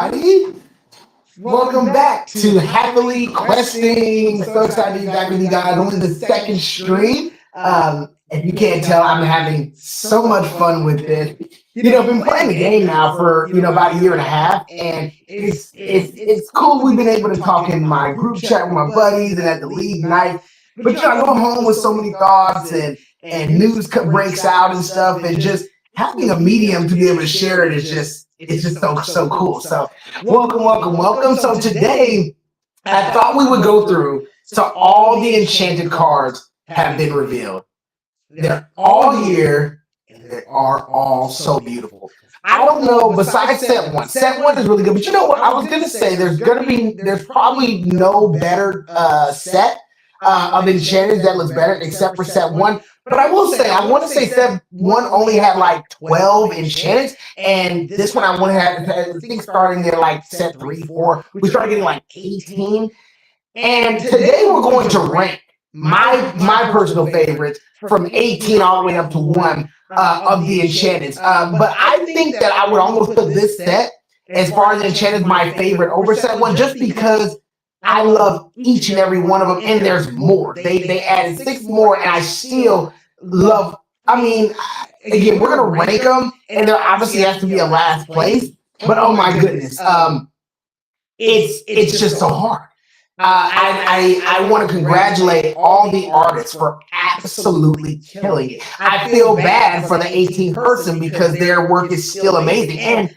Buddy. Welcome back to Happily Questing. So excited to be back with you guys on the second stream. If you can't tell, I'm having so much fun with this. I've been playing the game now for about a year and a half, and it's cool. We've been able to talk in my group chat with my buddies and at the league night. But I go home with so many thoughts and news breaks out and stuff, and just having a medium to be able to share it is just it's just so cool. So welcome. So today I thought we would go through so all the enchanted cards have been revealed. They're all here and they are all so beautiful. I don't know, besides set one. Set one is really good. But you know what? I was gonna say there's probably no better set of Enchanteds that looks better except for set one. But I will say, I want to say set one only had like 12 Enchanteds, and this one I want to have, I think starting in like set 3, 4, we started getting like 18. And today we're going to rank my personal favorites from 18 all the way up to 1 of the Enchanteds. But I think that I would almost put this set, as far as Enchanteds, my favorite over set one, just because I love each and every one of them, and there's more. They added 6 more, and I still love. I mean, again, we're gonna rank them, and there obviously has to be a last place. But oh my goodness, it's just so hard. I want to congratulate all the artists for absolutely killing it. I feel bad for the 18th person because their work is still amazing, and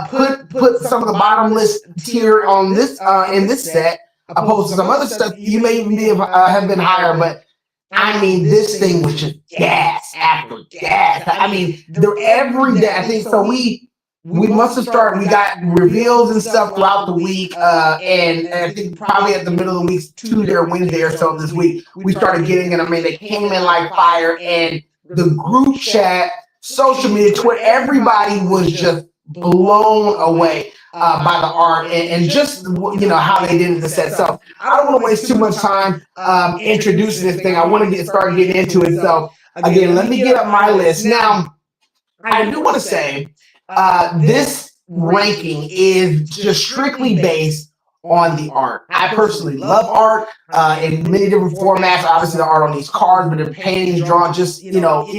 put some of the bottomless tier on this in this set opposed to some other stuff. You may even have been higher, but I mean, this thing was just gas after gas. I mean, every day. I think so. We must have started. We got reveals and stuff throughout the week, and I think probably at the middle of the week, Tuesday or Wednesday or so this week, we started getting it. I mean, they came in like fire, and the group chat, social media, Twitter, everybody was just blown away by the art and just how they did the set. So I don't want to waste too much time introducing this thing. I want to start getting into it. So again, let me get up my list. Now, I do want to say this ranking is just strictly based on the art. I personally love art in many different formats. Obviously, the art on these cards, but the paintings drawn, just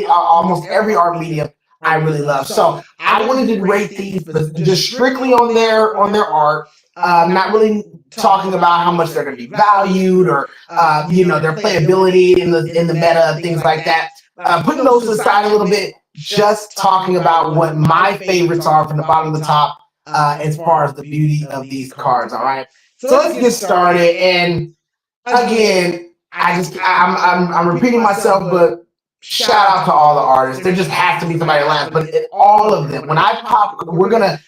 almost every art medium I really love. So I wanted to rate these just strictly on their art. Not really talking about how much they're going to be valued or their playability in the meta, things like that. Putting those aside a little bit, just talking about what my favorites are from the bottom to the top as far as the beauty of these cards. All right, so let's get started. And again, I'm repeating myself, but shout out to all the artists. There just has to be somebody last, but all of them. When I pop, we're gonna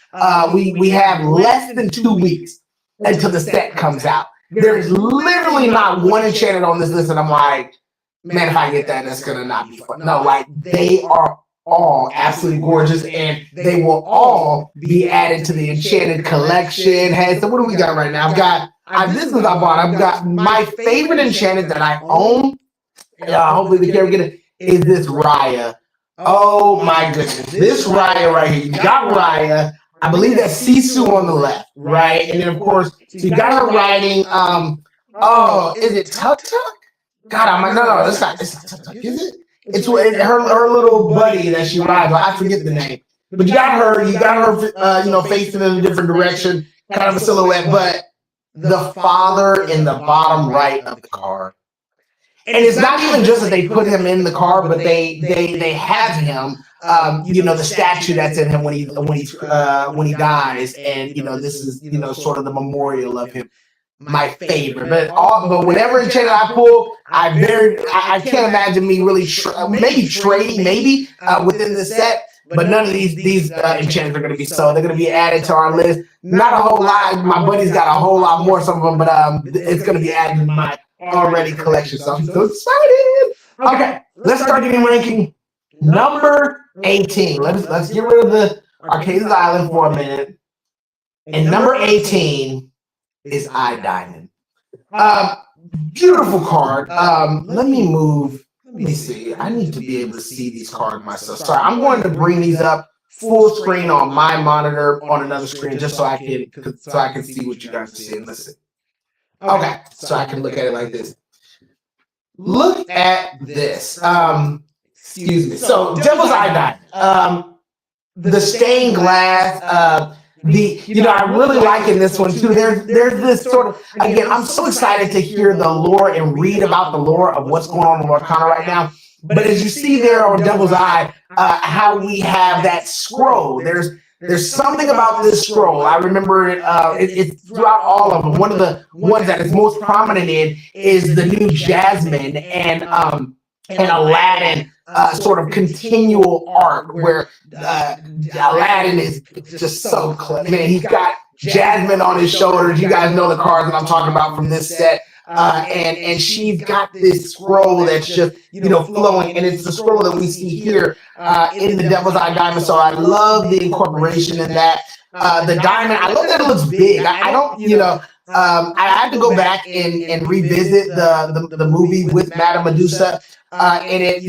we have less than 2 weeks until the set comes out. There is literally not one enchanted on this list, and I'm like, man, if I get that, that's gonna not be fun. No, like they are all absolutely gorgeous, and they will all be added to the Enchanted collection. Hey, so what do we got right now? This is what I bought. I've got my favorite Enchanted that I own. Hopefully the camera get it. Is this Raya? Oh my goodness, this Raya right here. You got Raya. I believe that's Sisu on the left, right? And then of course, so you got her riding. Is it Tuk Tuk? God, I'm like, no, it's not Tuk Tuk, is it? It's her little buddy that she rides. I forget the name, but you got her, facing in a different direction, kind of a silhouette. But the father in the bottom right of the card. And it's not even just that they put him in the car, but they have him, the statue that's in him when he dies, and this is sort of the memorial of him. My favorite, but whenever enchanted I pull, I can't imagine me really maybe trading within the set. But none of these enchantments are going to be sold. They're going to be added to our list. Not a whole lot. My buddy's got a whole lot more, some of them, but it's going to be added to my already collection. So I'm so excited. Okay, let's start getting ranking. Number 18. Let's get rid of the Arcades Island for a minute. And number 18 is I Diamond. Beautiful card. Let me see. I need to be able to see these cards myself. Sorry, I'm going to bring these up full screen on my monitor on another screen just so I can see what you guys are seeing. Listen. Okay, so I can look at it like this. Look at this. Excuse me. So Devil's Eye Diamond. The stained glass. I'm really liking this one too. There's this sort of, again, I'm so excited to hear the lore and read about the lore of what's going on in Lorcana right now. But as you see there on Devil's Eye, how we have that scroll. There's something about this scroll. I remember it's throughout all of them. One of the ones that is most prominent in is the new Jasmine and Aladdin sort of continual arc where Aladdin is just so clever. Man, he's got Jasmine on his shoulders. You guys know the cards that I'm talking about from this set. And she's got this scroll that's just, flowing. And it's the scroll that we see here in the Devil's Eye Diamond. So I love the incorporation in that. The diamond, I love that it looks big. I don't, I had to go back and revisit the movie with Madame Medusa in it,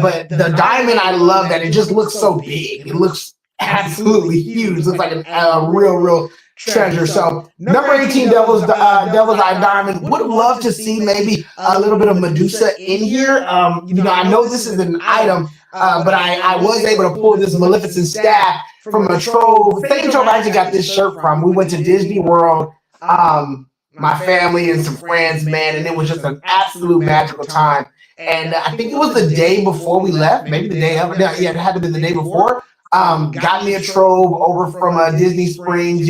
but the diamond, I love that it just looks so big. It looks absolutely huge. It looks like a real treasure. So number 18, Devil's Eye Diamond. Would have loved to see maybe a little bit of Medusa in here. I know this is an item, but I was able to pull this Maleficent staff from a trove. Same trove I actually got this shirt from. We went to Disney World, my family and some friends, man, and it was just an absolute magical time. And I think it was the day before we left, maybe the day of. Yeah, it had to be the day before. Got me a trove over from Disney Springs,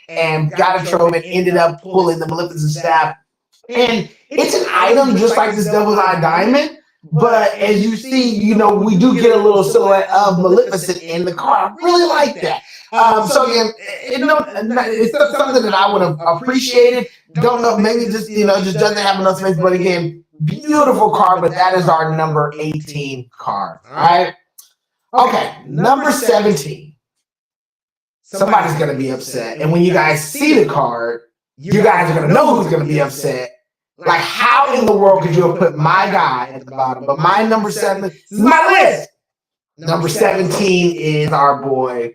and got a trove and ended up pulling the Maleficent staff. And it's an item just like this Devil's Eye Diamond, but as you see, we do get a little silhouette of Maleficent in the car. I really like that. So again, it's something that I would have appreciated. Don't know, maybe just doesn't have enough space. But again, beautiful card. But that is our number 18 card. All right. Okay, number 17. Somebody's gonna be upset, and when you guys see the card, you guys are gonna know who's gonna be upset. Like, how in the world could you have put my guy at the bottom? But my number 7 is my list. Number 17 is our boy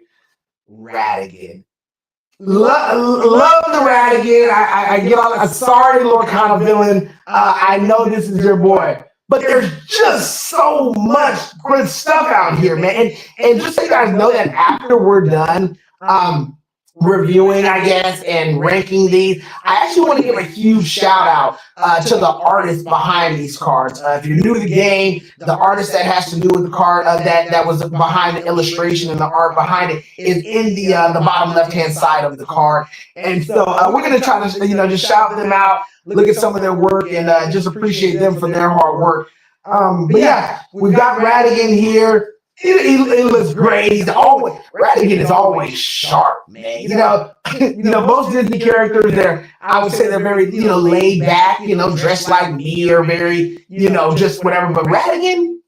Ratigan. Love the Ratigan. I get on. I'm sorry, Lorcana villain. I know this is your boy, but there's just so much good stuff out here, man. And just so you guys know that after we're done reviewing, I guess, and ranking these, I actually want to give a huge shout out to the artist behind these cards. If you're new to the game, the artist that has to do with the card that was behind the illustration and the art behind it is in the bottom left-hand side of the card. And so we're going to try to, just shout them out, look at some of their work, and just appreciate them for their hard work. But yeah, we've got Ratigan here. He looks great. Ratigan is always sharp, man. Most Disney characters, I would say they're very, laid back, dressed like me or very, just whatever. But Ratigan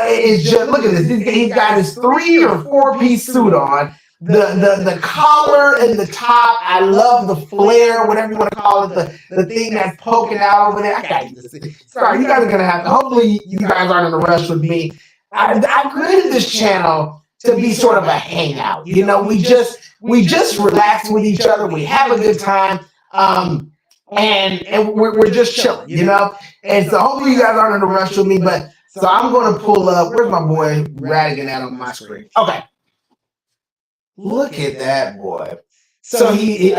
is just, look at this. He's got his 3 or 4 piece suit on. The collar and the top, I love the flare, whatever you want to call it, the thing that's poking out over there. I got you. Sorry, you guys are gonna have to. Hopefully, you guys aren't in a rush with me. I created this channel to be sort of a hangout. We just relax with each other. We have a good time, and we're just chilling. And so hopefully you guys aren't in a rush with me. But so I'm going to pull up. Where's my boy Ratigan at on my screen? Okay. Look at that boy. So he's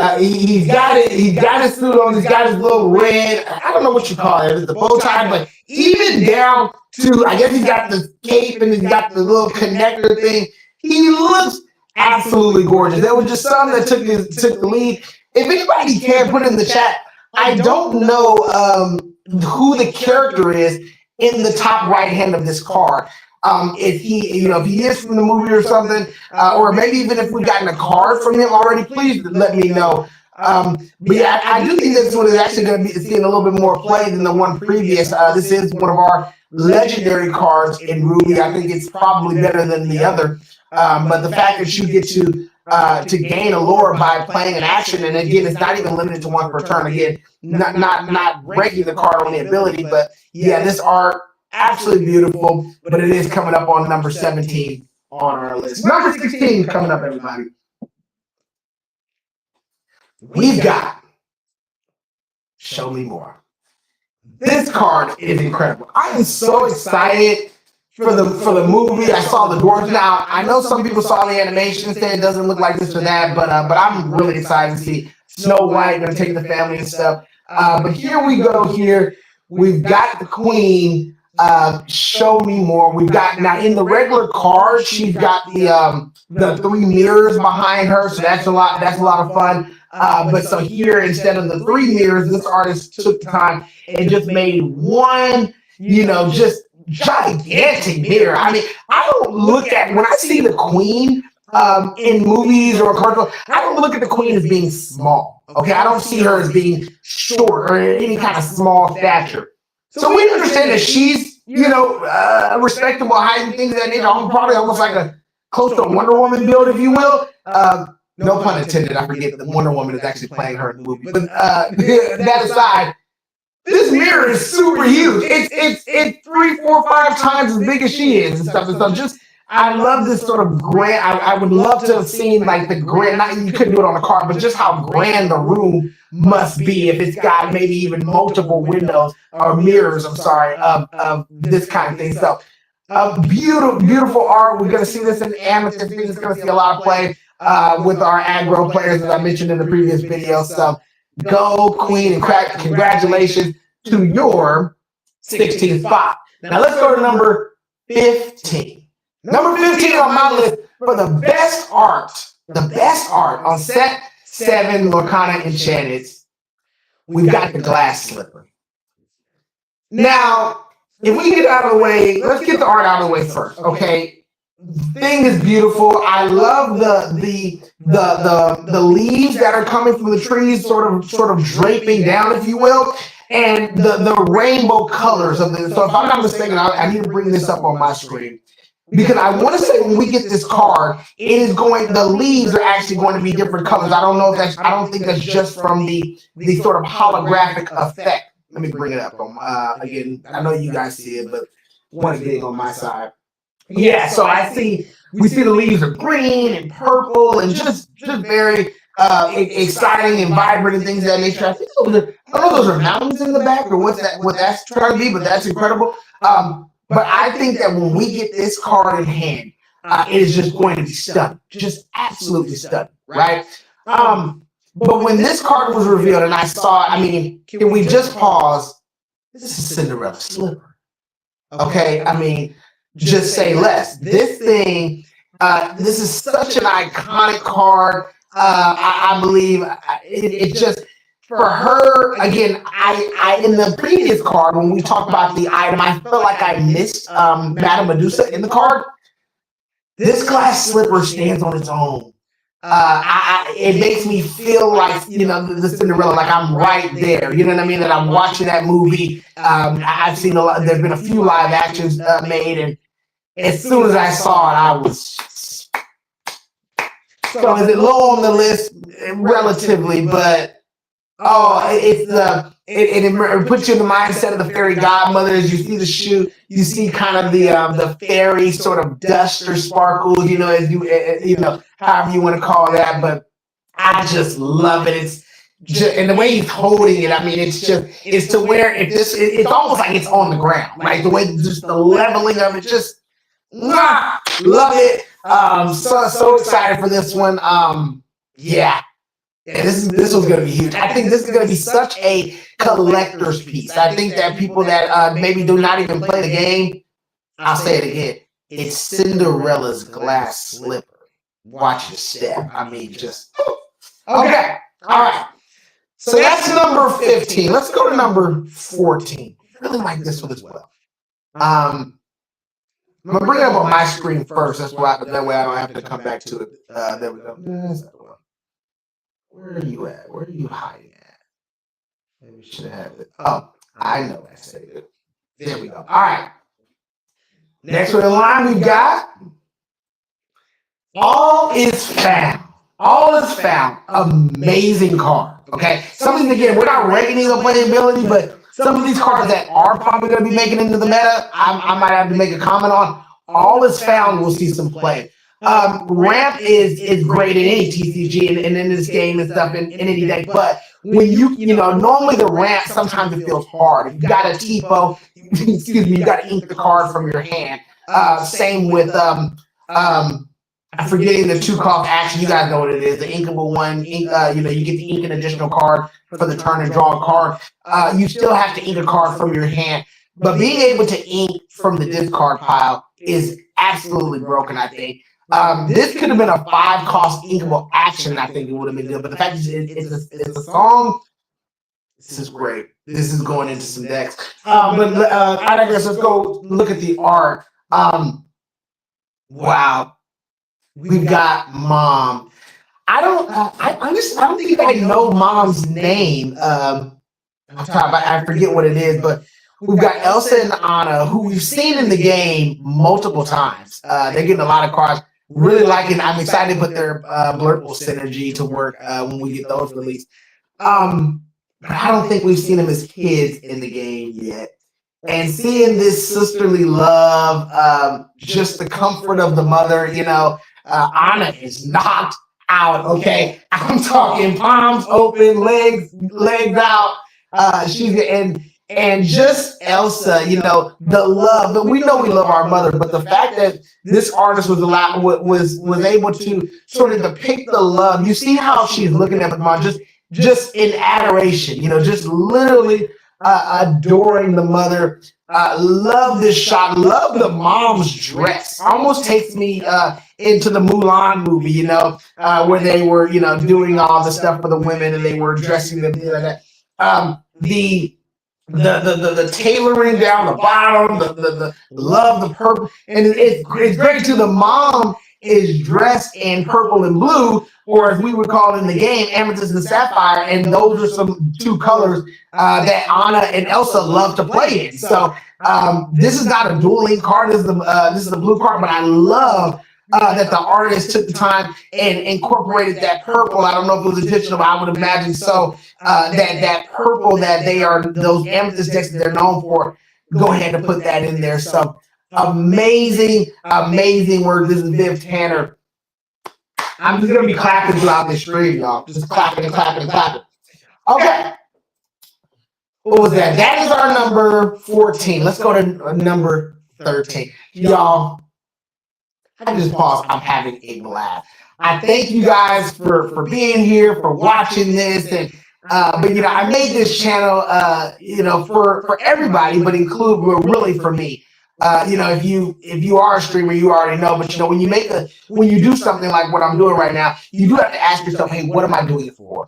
got it. He's got his suit on. He's got his little red. I don't know what you call it. It's the bow tie, but even down to, I guess he's got the cape and he's got the little connector thing. He looks absolutely gorgeous. There was just some that took the lead. If anybody can put in the chat, I don't know who the character is in the top right hand of this card. If he is from the movie or something, or maybe even if we've gotten a card from him already, please let me know. But yeah, I do think this one is actually going to be seeing a little bit more play than the one previous. This is one of our legendary cards in Ruby. I think it's probably better than the other. But the fact that you get to gain a lore by playing an action, and again, it's not even limited to 1 per turn. Again, not breaking the card on the ability, but yeah, this art absolutely beautiful. But it is coming up on number 17 on our list. Number 16 coming up, everybody. We've got Show Me More. This card is incredible. I am so excited for the movie. I saw the dwarves. Now I know some people saw the animation and said it doesn't look like this or that, but I'm really excited to see Snow White gonna take the family and stuff. But here we go. Here we've got the Queen. Show Me More. We've got now in the regular card. She's got the three mirrors behind her, so that's a lot. That's a lot of fun. But so here, instead of the three mirrors, this artist took the time and just made one, just gigantic mirror. I mean, I don't look at when I see the Queen in movies or commercials, I don't look at the Queen as being small. Okay, I don't see her as being short or any kind of small stature. So we understand that she's, a respectable height and things of that nature. Probably almost like a close to a Wonder Woman build, if you will. No pun intended. I forget that Wonder Woman is actually playing her in the movie. But that aside, this mirror is super huge. It's 3, 4, 5 times as big as she is and stuff. And so just, I love this sort of grand. I would love to have seen like the grand. Not you couldn't do it on a car, but just how grand the room must be if it's got maybe even multiple windows or mirrors. I'm sorry, of this kind of thing. So, beautiful art. We're gonna see this in Amethyst. We're just gonna see a lot of play with our aggro players, as I mentioned in the previous video. So, go Queen and congratulations to your 16th spot. Now let's go to number 15. Number 15 on my list for the best art on set 7 Lorcana Enchanteds. We've got the glass slipper. Now, if we get out of the way, let's get the art out of the way first, okay? The thing is beautiful. I love the leaves that are coming from the trees, sort of draping down, if you will, and the rainbow colors of this. So if I'm not mistaken, I need to bring this up on my screen. Because I want to say when we get this card, the leaves are actually going to be different colors. I don't think that's just from the sort of holographic effect. Let me bring it up. Again, I know you guys see it, but want to get it on my side. Yeah, so we see the leaves are green and purple and just very exciting and vibrant and things of that nature. I don't know those are mountains in the back or what that's trying to be, but that's incredible. But I think that when we get this card in hand, it is just going to be stunning, just absolutely stunning, right? But when this card was revealed and I saw, can we just pause? This is Cinderella slipper, okay? Just say less. This thing, this is such an iconic card. I believe it just. For her, again, I in the previous card, when we talked about the item, I felt like I missed Madame Medusa in the card. This glass slipper stands on its own. It makes me feel like, the Cinderella, like I'm right there. You know what I mean? That I'm watching that movie. I've seen a lot, there's been a few live actions made, and as soon as I saw it, I was. So is it low on the list? Relatively, but. It puts you in the mindset of the fairy godmothers. You see the shoe, you see kind of the fairy sort of dust or sparkles, as however you want to call that. But I just love it. It's just, and the way he's holding it, it's to where it's almost like it's on the ground, right? The way just the leveling of it, just love it. So excited for this one. Yeah. Yeah, this was going to be huge. I think this is going to be such a collector's piece. I think that people that maybe do not even play the game, I'll say it again, it's Cinderella's glass slipper. Watch your step. Just... Okay. All right. So that's number 15. Let's go to number 14. I really like this one as well. I'm going to bring it up on my screen first. That way I don't have to come back to it. There we go. Where are you at? Where are you hiding at? Maybe we should have it. Oh, I know I saved it. There we go. All right. Next one in line we've got All Is Found. All Is Found. Amazing card. Okay. Some of these, again, we're not ranking these on playability, but some of these cards that are probably going to be making into the meta, I might have to make a comment on. all is found will see some play. Ramp is great in any TCG and in this game and stuff in any deck, but when you know, normally the ramp sometimes it feels hard. If you got a TPO, excuse me, you got to ink the card from your hand. Same with I'm forgetting the 2-cost action. You guys know what it is. The inkable one. You know, you get to ink an additional card for the turn and draw a card. You still have to ink a card from your hand, but being able to ink from the discard pile is absolutely broken, I think. This could have been a 5-cost inkable action. I think it would have been good, but the fact is, it's a song. This is great. This is going into some decks. I digress. Let's go look at the art. Wow. We've got Mom. I honestly, I don't think I know Mom's name. I forget what it is, but we've got Elsa and Anna, who we've seen in the game multiple times. They're getting a lot of cards. Really liking. I'm excited to put their Blurple synergy to work when we get those released. But I don't think we've seen them as kids in the game yet. And seeing this sisterly love, just the comfort of the mother, you know, Anna is knocked out. Okay, I'm talking palms open, legs out. She's and just Elsa, you know, the love. But we know we love our mother, but the fact that this artist was able to sort of depict the love. You see how she's looking at the mom, just in adoration, you know, just literally adoring the mother. Love this shot. Love the mom's dress. Almost takes me into the Mulan movie, you know, where they were, you know, doing all the stuff for the women and they were dressing them like that. The tailoring down the bottom, the love, the purple, and it's great too. The mom is dressed in purple and blue, or as we would call it in the game, amethyst and sapphire, and those are some 2 colors that Anna and Elsa love to play in. So this is not a dual link card. This is a blue card, but I love that the artist took the time and incorporated that purple. I don't know if it was intentional, but I would imagine so. That purple that they are, those amethyst decks that they're known for, go ahead and put that in there. So amazing work. This is Viv Tanner. I'm just gonna be clapping throughout this stream, y'all. Just clapping and clapping and clapping. Okay. What was that? That is our number 14. Let's go to number 13. Y'all, I just paused. I'm having a blast. I thank you guys for being here, for watching this, and but you know, I made this channel you know, for everybody, but really for me. You know, if you are a streamer, you already know, but you know, when you do something like what I'm doing right now, you do have to ask yourself, hey, what am I doing it for?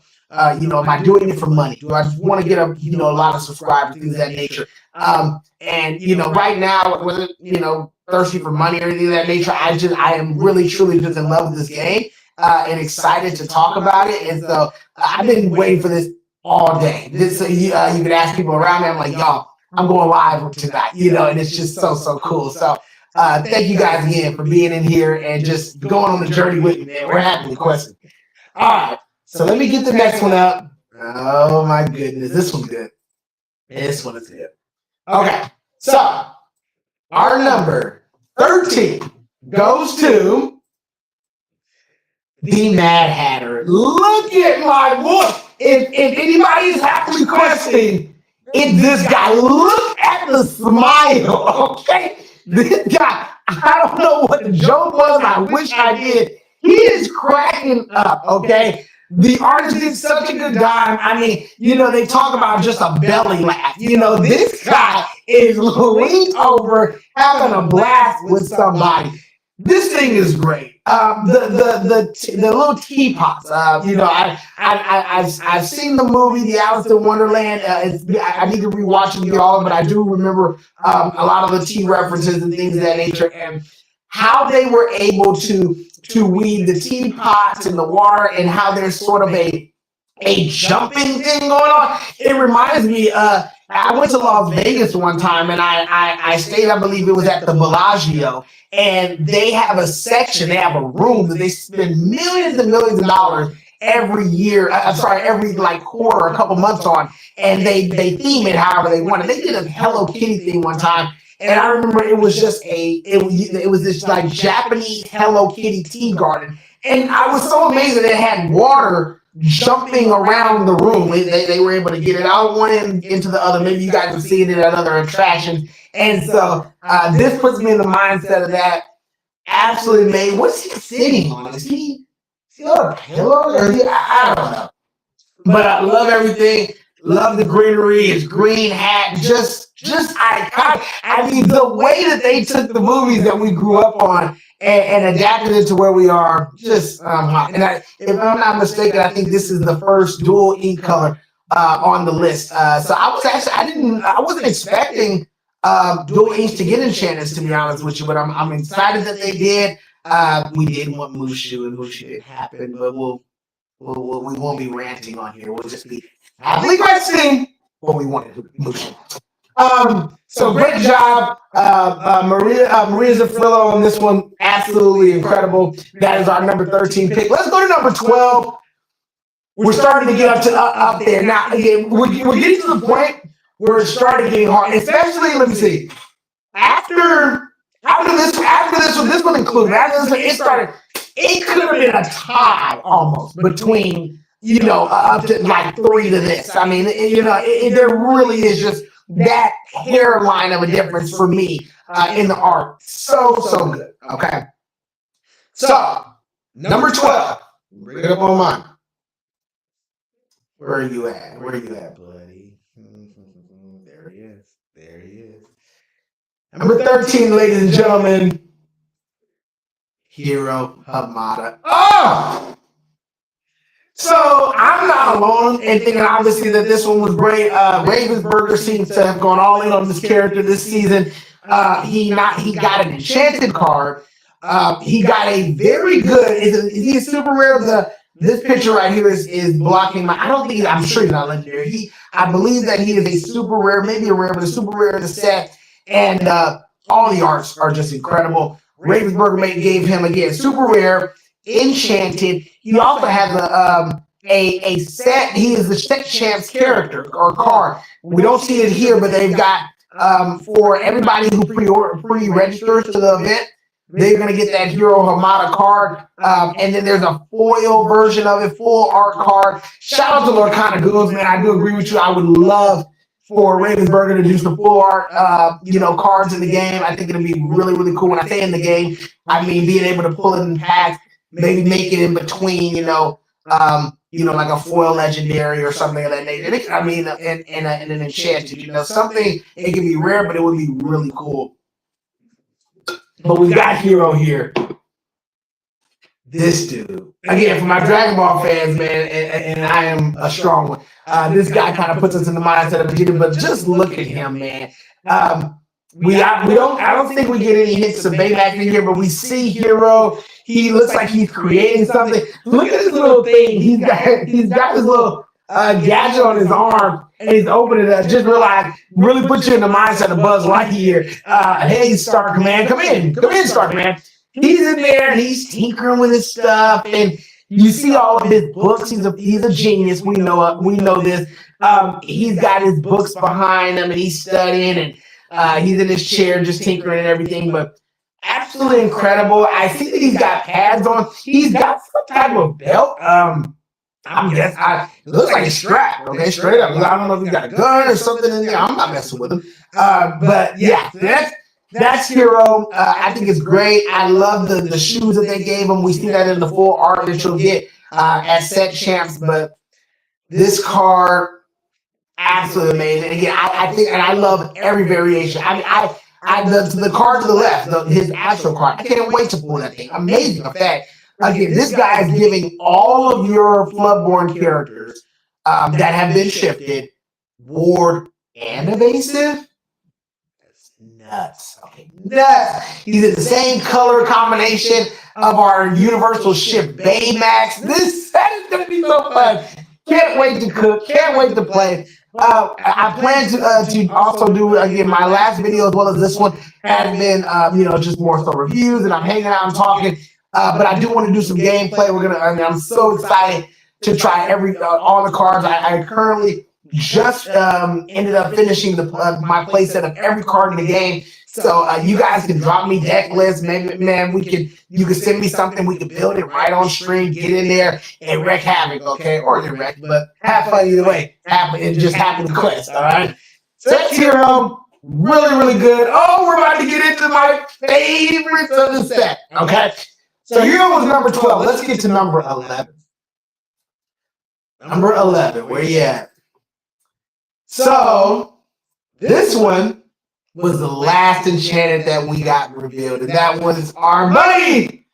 You know, am I doing it for money? Do I just want to get a lot of subscribers, things of that nature? And you know, right now, whether you know, thirsty for money or anything of that nature, I am really truly just in love with this game and excited to talk about it. And so I've been waiting for this all day. You can ask people around me. I'm like, y'all, I'm going live tonight, you know, and it's just so cool. So thank you guys again for being in here and just going on the journey with me, man. We're having the question. All right, so let me get the next one up. Oh my goodness, this one's good. This one is good. Okay, so our number 13 goes to the Mad Hatter. Look at my boy. If anybody is happily questioning, it's this guy. Look at the smile, okay? This guy, I don't know what the joke was. I wish I did. He is cracking up, okay? The artist did such a good job. I mean, you know, they talk about just a belly laugh. You know, this guy is leaned over having a blast with somebody. This thing is great. The little teapots. You know, I've seen the movie, The Alice in Wonderland. I need to rewatch it, y'all, but I do remember a lot of the tea references and things of that nature, and how they were able to weave the teapots and the water, and how there's sort of a jumping thing going on. It reminds me. I went to Las Vegas one time, and I stayed, I believe it was at the Bellagio, and they have a section, they have a room that they spend millions and millions of dollars every year, every like quarter, a couple months on, and they theme it however they want. And they did a Hello Kitty thing one time, And I remember it was just it was this like Japanese Hello Kitty tea garden. And I was so amazed that it had water jumping around the room. They were able to get it out one end into the other. Maybe you guys have seen it at other attractions. And so this puts me in the mindset of that. Absolutely amazing. What's he sitting on? Is he on a pillow? Or I don't know. But I love everything. Love the greenery, his green hat, just iconic. I mean, the way that they took the movies that we grew up on and adapted it to where we are, just and if I'm not mistaken, I think this is the first dual ink color on the list. So I wasn't expecting dual inks to get Enchanteds, to be honest with you, but I'm excited that they did. We did want Mushu, and Mushu didn't happen, but we won't be ranting on here. We'll just be happily questioning what we wanted to Mushu. So great job, Maria Zafrillo on this one. Absolutely incredible. That is our number 13 pick. Let's go to number 12. We're starting to get up there. Now, again, we're getting to the point where it's starting getting hard. Especially, let me see. After this one included, it could have been a tie almost between, up to like 3 to this. I mean, there really is just that hairline of a difference for me in the art. So good. Okay. So, number 12. Bring it up on mine. Where are you at? Where are you at, buddy? There he is. There he is. Number 13, ladies and gentlemen. Hiro Hamada. Oh! So I'm not alone in thinking, obviously, that this one was great. Ravensburger seems to have gone all in on this character this season. He got an enchanted card. He got a very good. Is he a super rare? This picture right here is blocking my. I'm sure he's not legendary. I believe that he is a super rare, maybe a rare, but a super rare in the set. And all the arts are just incredible. Ravensburger gave him again super rare, enchanted. He also has a set. He is the set champs character or card. We don't see it here, but they've got for everybody who pre-registers to the event, they're going to get that Hiro Hamada card. And then there's a foil version of it, full art card. Shout out to Lorcana Goons, man. I do agree with you. I would love for Ravensburger to do some full art, cards in the game. I think it'll be really, really cool. When I say in the game, I mean being able to pull it in packs, maybe make it in between, like a foil legendary or something of that nature. I mean, and an enchanted, something. It can be rare, but it would be really cool. But we got Hiro here. This dude. Again, for my Dragon Ball fans, man, and I am a strong one. This guy kind of puts us in the mindset of Vegeta, but just look at him, man. I don't think we get any hints of Baymax in here, but we see Hiro. He looks like he's creating something. Look at this little thing. He's got this little gadget on his arm, and he's opening it up. Just really put you in the mindset of Buzz Lightyear. Hey, Star Command, come in, Star Command. He's in there, and he's tinkering with his stuff, and you see all of his books. He's a genius. We know this. He's got his books behind him, and he's studying, and he's in his chair just tinkering and everything. But absolutely incredible. I see that he's got pads on. He's got some type of belt. It looks like a strap. Okay, straight up. I don't know if he's got a gun or something in there. I'm not messing with him. But yeah, that's Hiro. I think it's great. I love the shoes that they gave him. We see that in the full art that you'll get as set champs. But this card, absolutely amazing. Again, I think, and I love every variation. I mean, the card to the left, his Astro card. I can't wait to pull that thing. Amazing effect. Again, this guy is giving all of your Floodborn characters that have been shifted ward and evasive. That's nuts. Okay, nuts. He's in the same color combination of our universal ship Baymax. That is going to be so fun. Can't wait to cook. Can't wait to play. I plan to also do, again, my last video as well as this one has been, just more so reviews, and I'm hanging out and talking. But I do want to do some gameplay. I'm so excited to try all the cards. I currently just ended up finishing my play set of every card in the game. So you guys can drop me deck lists. Maybe, man, you can send me something. We can build it right on stream. Get in there and wreak havoc, okay? Or you wreck, but have fun either way. And just happen the quest, all right? So that's Hero. Really, really good. Oh, we're about to get into my favorites of the set, okay? So Hero was number 12. Let's get to number 11. Number 11, where you at? So this one was the last enchanted that we got revealed, and that was our buddy.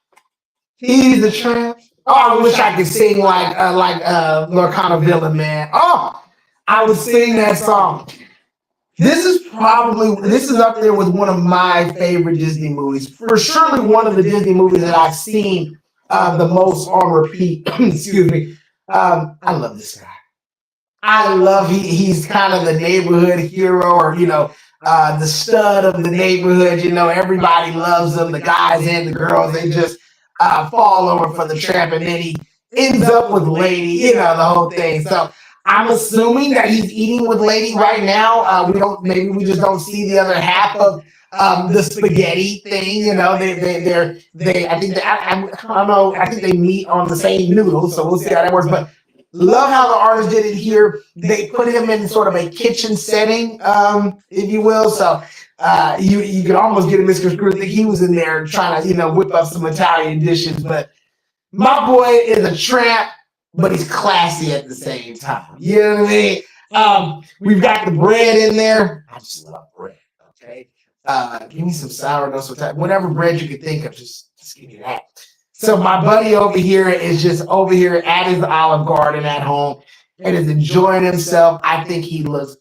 He's the tramp. Oh, I wish I could sing like Lorcana villain, man. Oh, I would sing that song. This is up there with one of my favorite Disney movies. For surely one of the Disney movies that I've seen the most on repeat. Excuse me. I love this guy. I love he's kind of the neighborhood hero, or the stud of the neighborhood. Everybody loves him. The guys and the girls, they just fall over for the tramp, and then he ends up with Lady. The whole thing. So I'm assuming that he's eating with Lady right now. We just don't see the other half of the spaghetti thing. I don't know. I think they meet on the same noodles, so we'll see how that works. But love how the artist did it here. They put him in sort of a kitchen setting, if you will. So you could almost get a misconstrued. I think he was in there trying to whip up some Italian dishes. But my boy is a tramp, but he's classy at the same time. You know what I mean? We've got the bread in there. I just love bread. Okay, give me some sourdough, whatever bread you can think of. Just give me that. So my buddy over here is just over here at his Olive Garden at home and is enjoying himself. I think he looks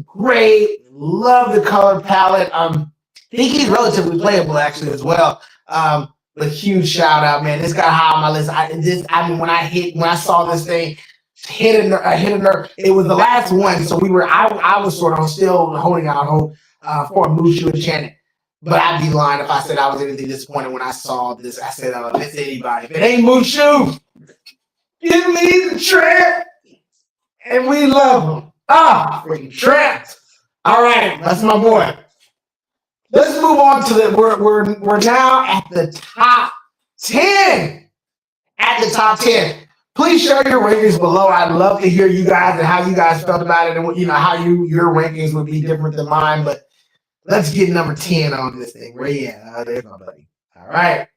great. Love the color palette. I think he's relatively playable actually as well. But huge shout out, man. This got high on my list. When I saw this thing hit a nerve. It was the last one, so I was sort of still holding out hope for a Mushu Enchanted. But I'd be lying if I said I was anything disappointed when I saw this. I said, miss anybody. If it ain't Mushu, give me the tramp. And we love him. Freaking tramp. All right, that's my boy. Let's move on to we're now at the top 10. At the top 10. Please share your rankings below. I'd love to hear you guys and how you guys felt about it, and how your rankings would be different than mine. But let's get number 10 on this thing. Where you at? There's my buddy. All right.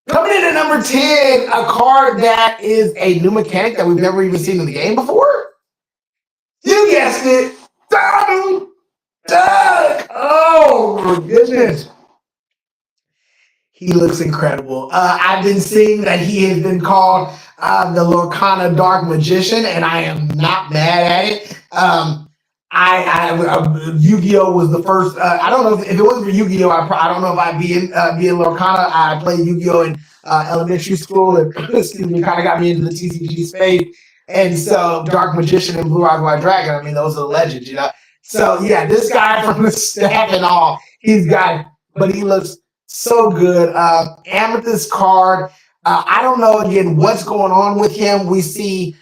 Coming in at number 10, a card that is a new mechanic that we've never even seen in the game before. You guessed it. Donald Duck. Oh, my goodness. He looks incredible. I've been seeing that he has been called the Lorcana Dark Magician, and I am not mad at it. Yu-Gi-Oh was the first. I don't know if it wasn't for Yu-Gi-Oh. I don't know if I'd be in Lorcana. I played Yu-Gi-Oh in elementary school, and excuse me, kind of got me into the TCG space. And so, Dark Magician and Blue Eyes White Dragon. I mean, those are the legends, So yeah, this guy from the staff and all, he's got it, but he looks so good. Amethyst card. I don't know again what's going on with him. We see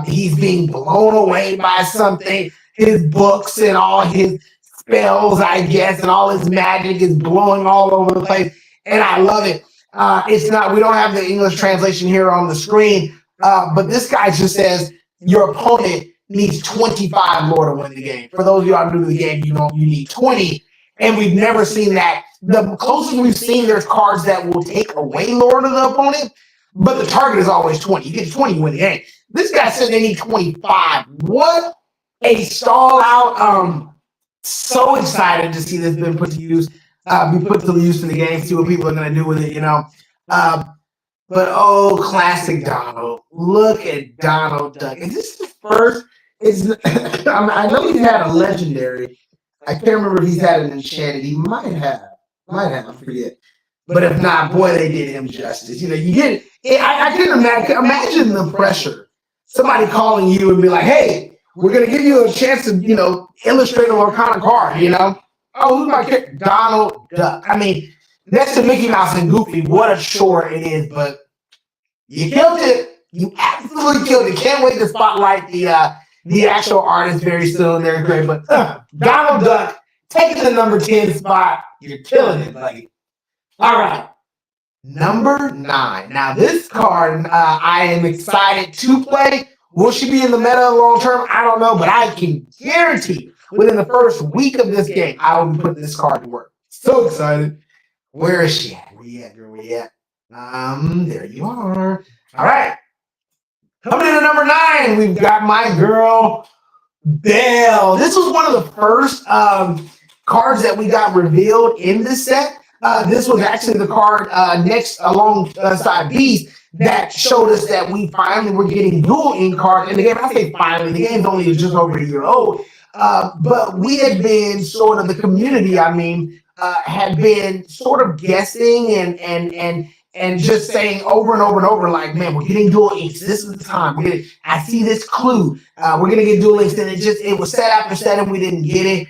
he's being blown away by something. His books and all his spells, I guess, and all his magic is blowing all over the place. And I love it. We don't have the English translation here on the screen, but this guy just says your opponent needs 25 lore to win the game. For those of you who are new to the game, you need 20. And we've never seen that. The closest we've seen, there's cards that will take away lore to the opponent, but the target is always 20. You get 20, you win the game. This guy said they need 25. What a stall out. So excited to see this been put to use, be put to use in the game, see what people are going to do with it, But classic Donald. Look at Donald Duck. Is this the first? I know he's had a legendary. I can't remember if he's had an enchanted. He might have. I forget. But if not, boy, they did him justice. You get it. I can imagine the pressure. Somebody calling you and be like, hey, we're going to give you a chance to, illustrate a Lorcana card, Oh, who's my character? Donald Duck. I mean, next to Mickey Mouse and Goofy, what a chore it is. But you killed it. You absolutely killed it. Can't wait to spotlight the actual artist very soon. They're great. But Donald Duck taking the number 10 spot. You're killing it, buddy. All right. Number 9. Now, this card I am excited to play. Will she be in the meta long term? I don't know, but I can guarantee within the first week of this game, I will be putting this card to work. So excited. Where is she at? Where you at, girl? Where you at? There you are. All right. Coming in at number 9, we've got my girl, Belle. This was one of the first cards that we got revealed in this set. This was actually the card next alongside Beast that showed us that we finally were getting dual in cards in the game. I say finally, the game's only just over a year old. But we had been sort of the community, had been sort of guessing and just saying over and over and over, like, man, we're getting dual inks. This is the time. I see this clue. We're gonna get dual inks, and it was set after set, and we didn't get it.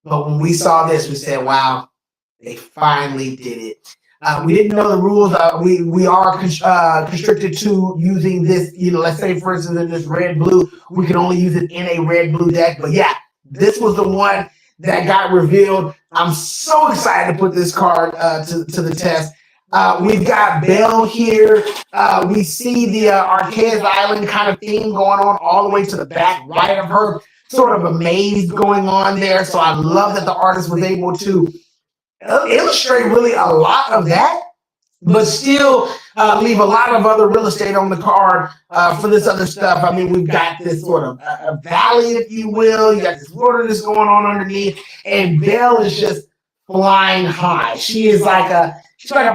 But when we saw this, we said, wow, they finally did it. We didn't know the rules. We are constricted to using this. Let's say, for instance, in this red-blue, we can only use it in a red-blue deck. But yeah, this was the one that got revealed. I'm so excited to put this card to the test. We've got Belle here. We see the Arceus Island kind of theme going on all the way to the back right of her. Sort of a maze going on there. So I love that the artist was able to illustrate really a lot of that, but still leave a lot of other real estate on the card for this other stuff. We've got this sort of a valley, if you will. You got this wilderness going on underneath, and Belle is just flying high. She's like a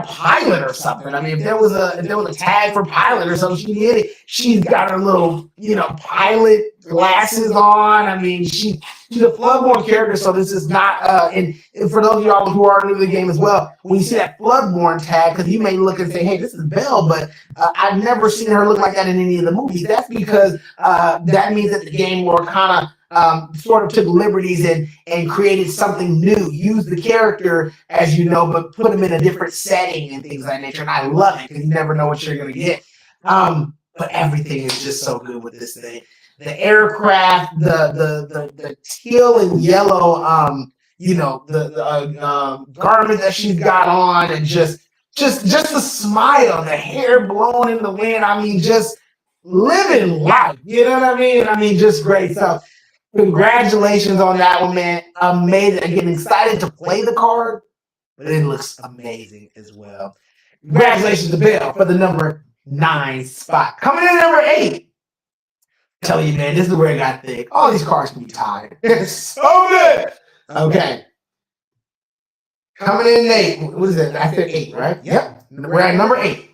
pilot or something. If there was a tag for pilot or something, she did it. She's got her little, pilot glasses on. She's a Floodborne character, so this is not. And for those of y'all who are new to the game as well, when you see that Floodborne tag, because you may look and say, "Hey, this is Belle," but I've never seen her look like that in any of the movies. That's because that means that the game Lorcana sort of took liberties and created something new. Use the character, as you know, but put them in a different setting and things of that nature. And I love it because you never know what you're going to get. But everything is just so good with this thing. The aircraft, the teal and yellow, the garment that she's got on, and just the smile, the hair blowing in the wind. Just living life. You know what I mean? Just great stuff. Congratulations on that one, man. Amazing. Again, excited to play the card, but it looks amazing as well. Congratulations to Belle for the number 9 spot. Coming in at number 8. Tell you, man, this is where it got thick. All these cards can be tied. It's so good. Okay. Coming in at 8. What is it? I said 8, right? Yep. We're at number 8.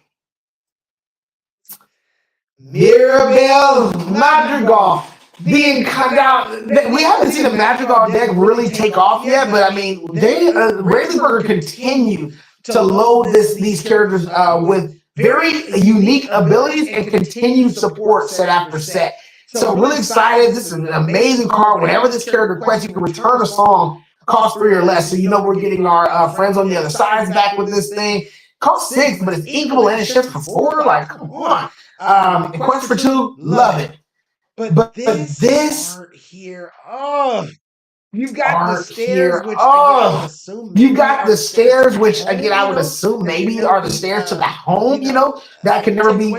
Mirabelle Madrigal. Being cut out. We haven't seen the Madrigal deck really take off yet, but Ravensburger continued to load these characters with very unique abilities and continued support set after set. So really excited. This is an amazing card. Whenever this character quests, you can return a song, cost 3 or less. So we're getting our friends on the other sides back with this thing. Cost 6, but it's inkable and it ships for 4. Like, come on. Quest for 2, love it. But this art here, you've got the stairs, which I would assume. You've got the stairs, which again I would assume maybe are the stairs to the home. That can never be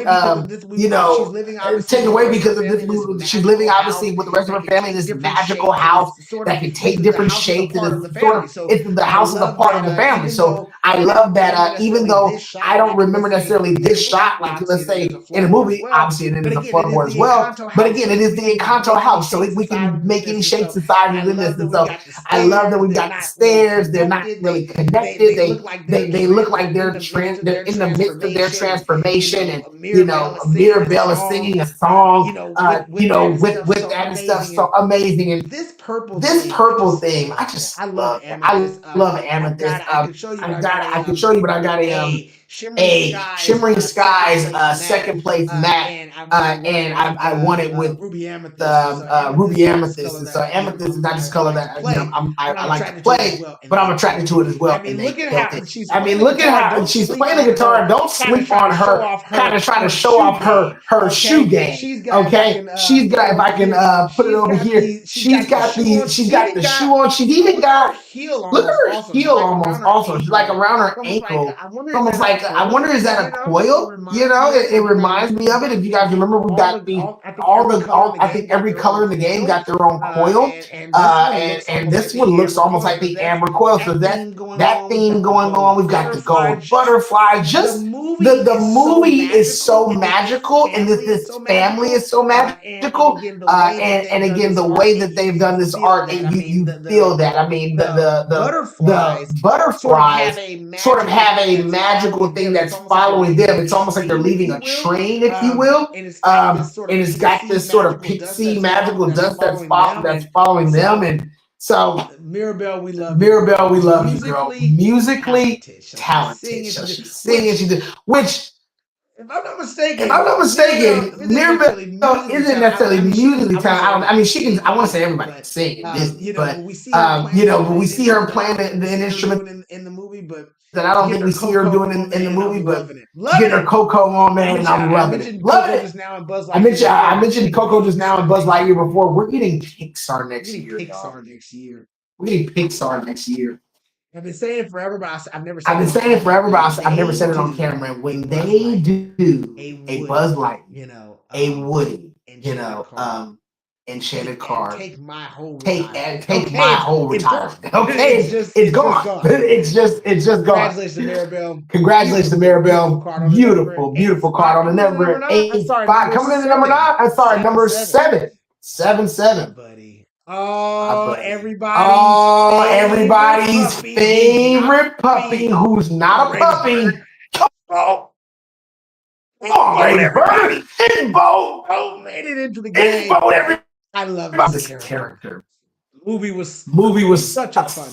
taken away because of this. She's living obviously with the rest of her family in this magical house that can take different shapes. It's the house is a part of the family. So I love that. Even though I don't remember necessarily this shot, like let's say in a movie, obviously it is a Floodborne as well. But again, it is the Encanto house, so we can make any shapes inside within this. And so I love that we got the stairs. They're not really connected. They look like they're in the midst of their transformation. And Mirabelle is singing a song. With that and stuff. So amazing. And this purple theme, I love Amethyst. I love Amethyst. I can show you, but I got a Shimmering Skies second place mat, and I won it with Ruby Amethyst. And so Amethyst is not just color that I like to play, but I'm attracted to it as well. Look at how she's playing the guitar. Don't sleep on her kind of trying to show off her shoe game. Okay, she's got. If I can put it over here, she's got the shoe on. She's even got Look at her heel almost also. She's like around her ankle. It's almost like I wonder, is that a coil? It reminds me of it. If you guys remember, we got all I think every color in the game got their own coil. And this one looks almost like the amber coil. So that theme going on. We've got the gold butterfly. Just the movie is so magical, and this family is so magical. And again, the way that they've done this art, and you feel that. I mean, the butterflies sort of have a magical thing that's following them. It's almost like they're leaving a train, if you will. And it's got this sort of pixie magical dust that's following them. And so Mirabelle, we love you, girl. Musically talented. So she's singing, she did, which, if I'm not mistaken, Mirabelle isn't necessarily musically talented. I mean, she can. I want to say everybody can sing in Disney, but we see her playing the instrument in the movie, but that I don't think we see her doing in the movie. But getting her Coco on, man, and I'm loving it. Love it. I mentioned Coco just now and Buzz Lightyear before. We're getting Pixar next year. We're getting Pixar next year. I've been saying it forever, but I've never said it on camera. When they do a Buzz Lightyear, a Woody, Enchanted car, take my whole retirement. Okay, it's gone. It's just gone. Congratulations to Mirabelle. Beautiful card on the number 8-5. Coming in at number 9. I'm sorry, number 7. 7-7. Buddy. Everybody's favorite puppy who's not a puppy. Come on, everybody. It's Bo. Made it into the game. It's Bo. I love this character. Movie was such a fun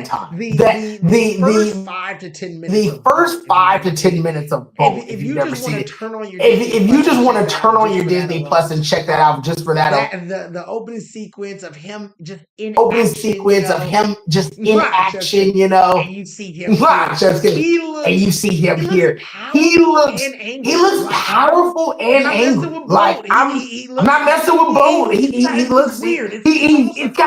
time. The first 5 to 10 minutes. The first 5 to 10 minutes of Bo. If you just want to turn on your if you just want to turn on your Disney Plus and check that out just for that. The opening sequence of him just in action, you know. And you see him. Here. He looks powerful and angry. Like I'm not messing with Bo. He looks weird.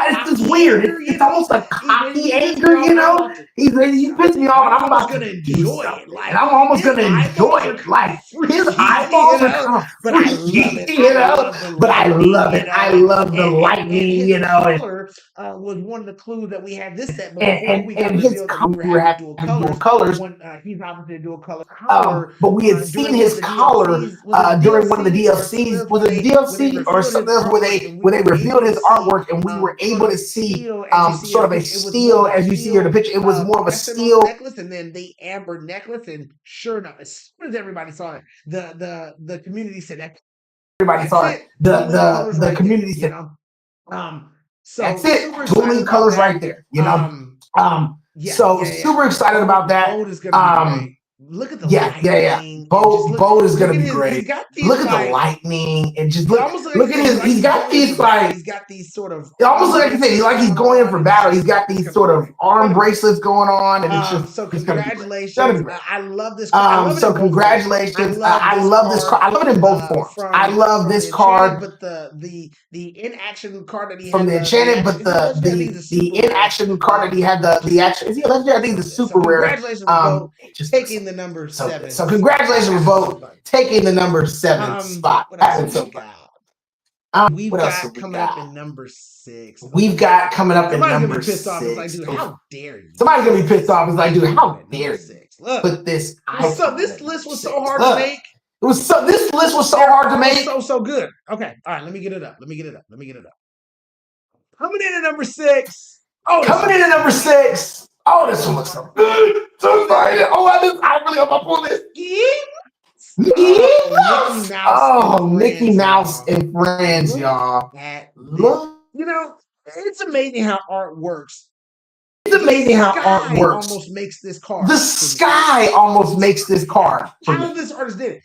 It's just weird. It's almost a cocky anger, you know. He pissed me off, and I'm about to enjoy it. And I'm almost gonna enjoy it. Like his eyeballs are kind of freaky, you know. But I love it. I love the lightning, you know. Was one of the clues that we had this set, and his color dual colors. He's obviously a dual color. But we had seen his collar during one of the DLCs. Was it DLC or something else where they revealed his artwork, and we were able to see sort of a steel, as you see here in the picture. It was more of a steel necklace, and then the amber necklace. And sure enough, as soon as everybody saw it, the community said that. Everybody saw it. The community said, so that's it. Dueling colors right there. You know. Super excited about that. Look at the lightning. Bo is gonna be great. Look at the lightning and just look at his. He's got these sort of almost like I said. He's going in for battle. He's got these sort of arm bracelets going on, and it's just so congratulations. I love this card. So congratulations. I love this card. I love it in both forms. I love this card, but the in action card that he from the Enchanted, but the in action card that he had the action. Is he legendary? I think the super rare. Congratulations, taking the number 7. So congratulations, Revolt, taking the number 7 spot. We've got coming up in number 6. We've got coming up in number 6. How dare you? Somebody's gonna be pissed off. It's like, dude, how dare you put this? So this list was so hard to make. This list was so hard to make. So good. Okay, all right. Let me get it up. Coming in at number 6. Coming in at number 6. Oh, this one looks so good. So excited. Oh, I really hope I pull this. Mickey Mouse and Friends, y'all. Look. You know, it's amazing how art works. Almost makes this card. The sky almost makes this card. How this artist did it.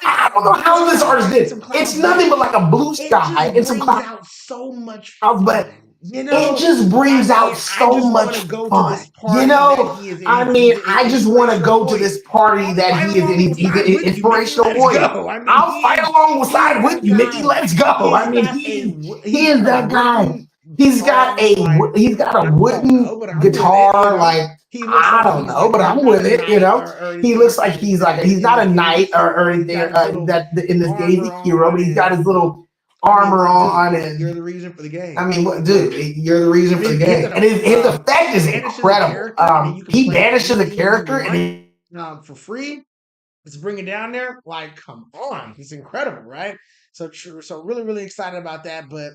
I don't know how this artist did it. It's nothing but like a blue sky and some clouds. Out so much fun. But you know, it just brings out so much fun. You know, I mean, I just want to go to this party that he is in. He's an inspirational warrior. I'll fight alongside with you, Mickey. Let's go. I mean, he is that guy. He's got a wooden guitar. Like, I don't know, but I'm with it. You know, he looks like he's not a knight or anything that in this game he's a hero, but he's got his little armor on, and you're the reason for the game. I mean, what, dude? You're the reason for the game, and his effect is incredible. He banishes a character and for free. Let's bring it down there. Like, come on, it's incredible, right? So really, really excited about that. But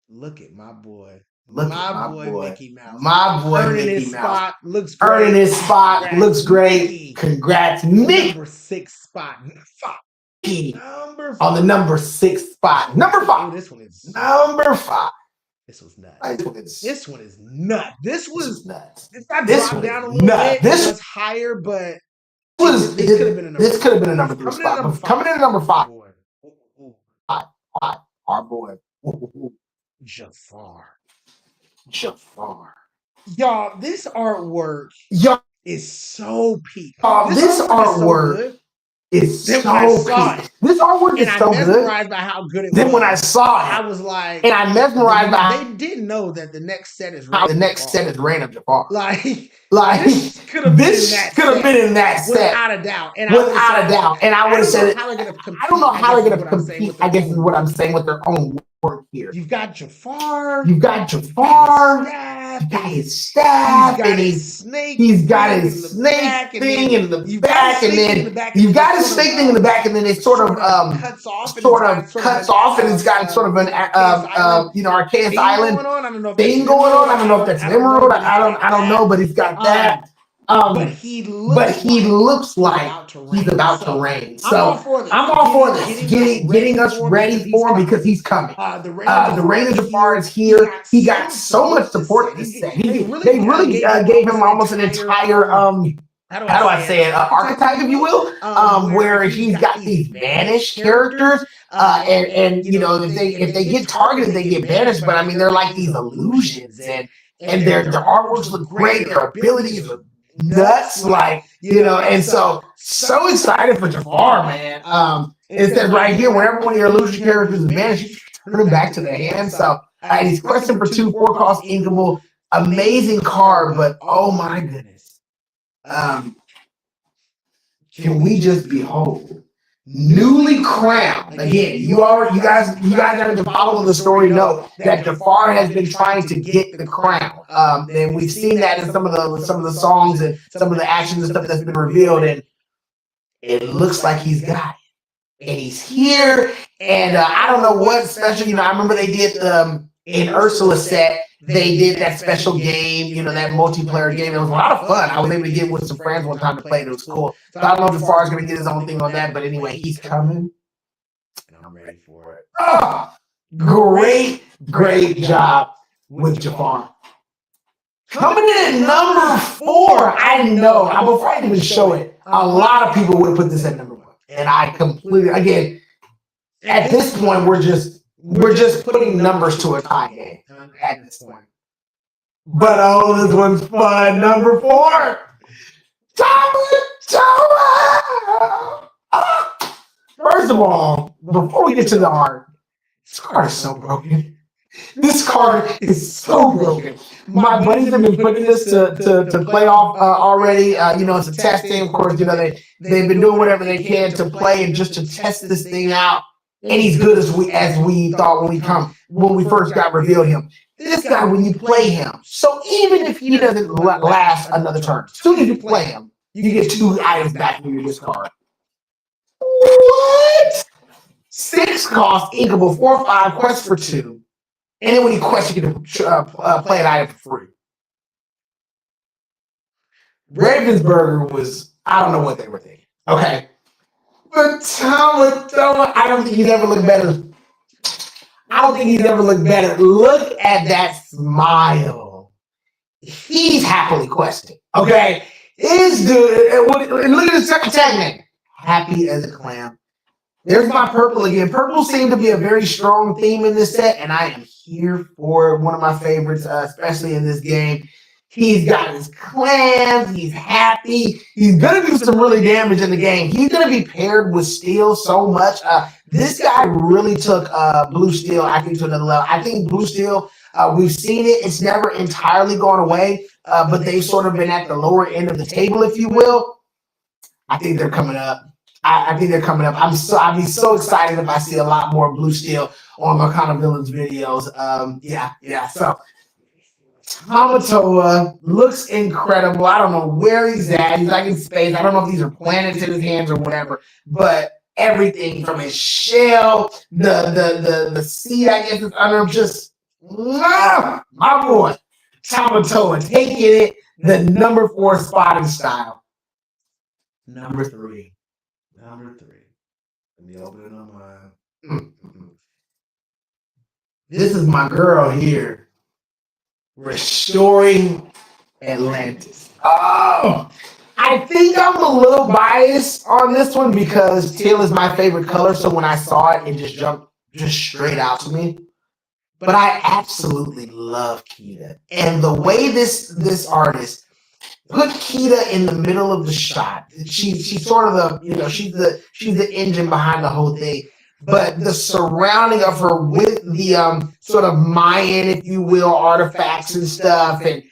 look at my boy. My boy Mickey Mouse. My boy earning Mickey his Mouse. Spot. Looks great. Earning his spot. Congrats, looks great. Mickey. Congrats, Mickey. Number 6 spot. Number 5. On the number 6 spot. Number 5. Oh, this one is number 5. This was nuts. This one is nuts. This was nuts. This got dropped down a little bit. This was higher, but this could have been a number 3 spot. Coming in at number 5. Our boy. Jafar. Y'all, this artwork is so peak. This artwork is so peak. This artwork is so good. And I'm mesmerized by how good it was. Then when I saw it, I was like, and I'm mesmerized by they didn't know that the next set is Reign of Jafar. Like this could have been in that set without a doubt. And I would have said, I don't know how they're going to compete. I guess is what I'm saying with their own work here. You've got Jafar. You got his staff. And he's got his snake thing in the back, and then you've got his snake thing in the back, and then it sort of cuts off, and it's got sort of an Arceus Island thing going on. I don't know if that's an emerald. I don't know, but he's got that. But he looks like he's about to reign. So I'm all for this. Getting us ready for him because he's coming. The Reign of Jafar is here. He got so much support in this set. They really gave him almost an entire how do I say it? Archetype, if you will, where he's got these banished characters, and you know if they get targeted, they get banished. But I mean, they're like these illusions, and their artworks look great. Their abilities look nuts, like, you know, and so excited for Jafar, man. It says right here, whenever one of your illusion characters is banished, you turn him back to the hand. So he's questing for 2, 4 cost inkable, amazing card, but oh my goodness, can we just behold newly crowned again? You guys that have been following the story know that Jafar has been trying to get the crown, and we've seen that in some of the songs and some of the actions and stuff that's been revealed, and it looks like he's got it, and he's here. And I don't know what special. You know, I remember they did in Ursula's set. They did that special game, you know, that multiplayer game. It was a lot of fun. I was able to get with some friends one time to play it. It was cool. So I don't know if Jafar's going to get his own thing on that, but anyway, he's coming. And I'm ready for it. Oh, great job with Jafar. Coming in at number 4, I know. Before I even show it, a lot of people would have put this at number 1. And I completely, again, at this point, we're just putting numbers to a tie game at this point. But this one's fun. Number 4, First of all, before we get to the art, this card is so broken. This card is so broken. My buddies have been putting this to play off already. You know, it's a testing. Of course, you know they've been doing whatever they can to play and just to test this thing out. And he's good as we thought when we first got revealed him. This guy, when you play him, so even if he doesn't last another turn, as soon as you play him, you get 2 items back from your discard. What? 6 cost, inkable, 4/5, quest for 2. And then when you quest, you get to play an item for free. Ravensburger was, I don't know what they were thinking. Okay. But Toma, I don't think he's ever looked better. Look at that smile. He's happily questing. Okay? His dude, and look at his tag name. Happy as a clam. There's my purple again. Purple seemed to be a very strong theme in this set, and I am here for it. One of my favorites, especially in this game. He's got his clams. He's happy. He's going to do some really damage in the game. He's going to be paired with steel so much. This guy really took Blue Steel, I think, to another level. I think Blue Steel, we've seen it. It's never entirely gone away, but they've sort of been at the lower end of the table, if you will. I think they're coming up. I think they're coming up. I'd be so excited if I see a lot more Blue Steel on Lorcana Villains videos. Yeah. So Tamatoa looks incredible. I don't know where he's at. He's like in space. I don't know if these are planets in his hands or whatever, but everything from his shell, the seed, I guess, is under him, just my boy, Tamatoa taking it the number 4 spot in style. Number 3. Let me open it on mine. This is my girl here, Restoring Atlantis. Oh, I think I'm a little biased on this one because teal is my favorite color. So when I saw it, it just jumped just straight out to me. But I absolutely love Kita, and the way this artist put Kita in the middle of the shot. She's sort of she's the engine behind the whole thing. But the surrounding of her with the sort of Mayan, if you will, artifacts and stuff, and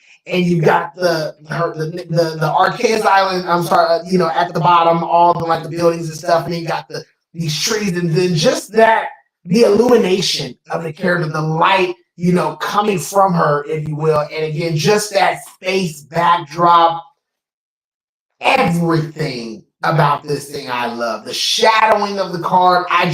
you got the Arceus Island. I'm sorry, at the bottom, all the like the buildings and stuff, and then you got these trees, and then just the illumination of the character, the light, coming from her, if you will, and again, just that space backdrop, everything about this thing I love. The shadowing of the card, I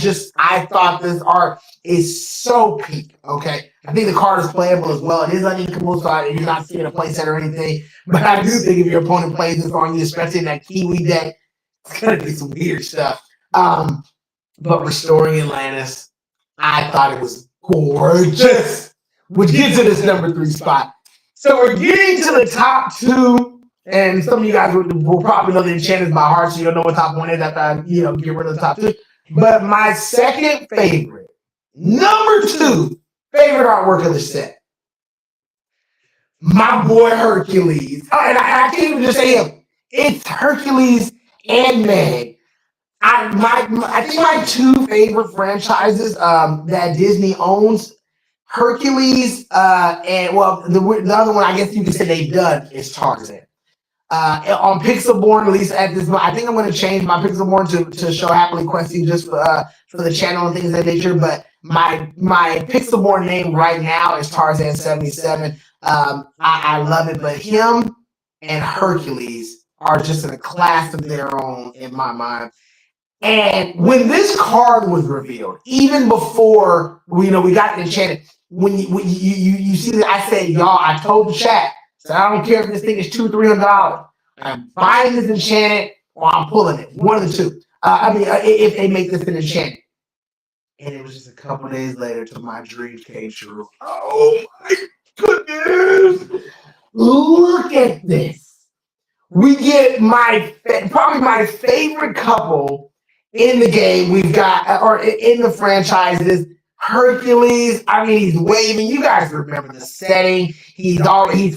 thought this art is so peak, okay? I think the card is playable as well. It is uninkable, so you're not seeing a playset or anything, but I do think if your opponent plays this on you, especially in that Kiwi deck, it's going to be some weird stuff. But Restoring Atlantis, I thought it was gorgeous, which gets to this number 3 spot. So we're getting to the top 2, and some of you guys will probably know the Enchanteds by heart, so you'll know what top 1 is after I get rid of the top 2. But my second favorite, number 2 favorite artwork of the set, my boy Hercules. And I can't even just say him. It's Hercules and Meg. I think my 2 favorite franchises that Disney owns, Hercules, and the other one I guess you could say they've done is Tarzan. On Pixelborn, at least at this moment, I think I'm going to change my Pixelborn to show Happily Questing just for the channel and things of that nature. But my Pixelborn name right now is Tarzan 77. I love it, but him and Hercules are just in a class of their own in my mind. And when this card was revealed, even before we got the Enchanted, when you see that, I said, y'all, I told the chat, so I don't care if this thing is $200-$300. I'm buying this Enchanted or I'm pulling it. One of the two. If they make this an Enchanted. And it was just a couple days later till my dreams came true. Oh my goodness! Look at this. We get probably my favorite couple in the game we've got, or in the franchises, Hercules. I mean, he's waving. You guys remember the setting. He's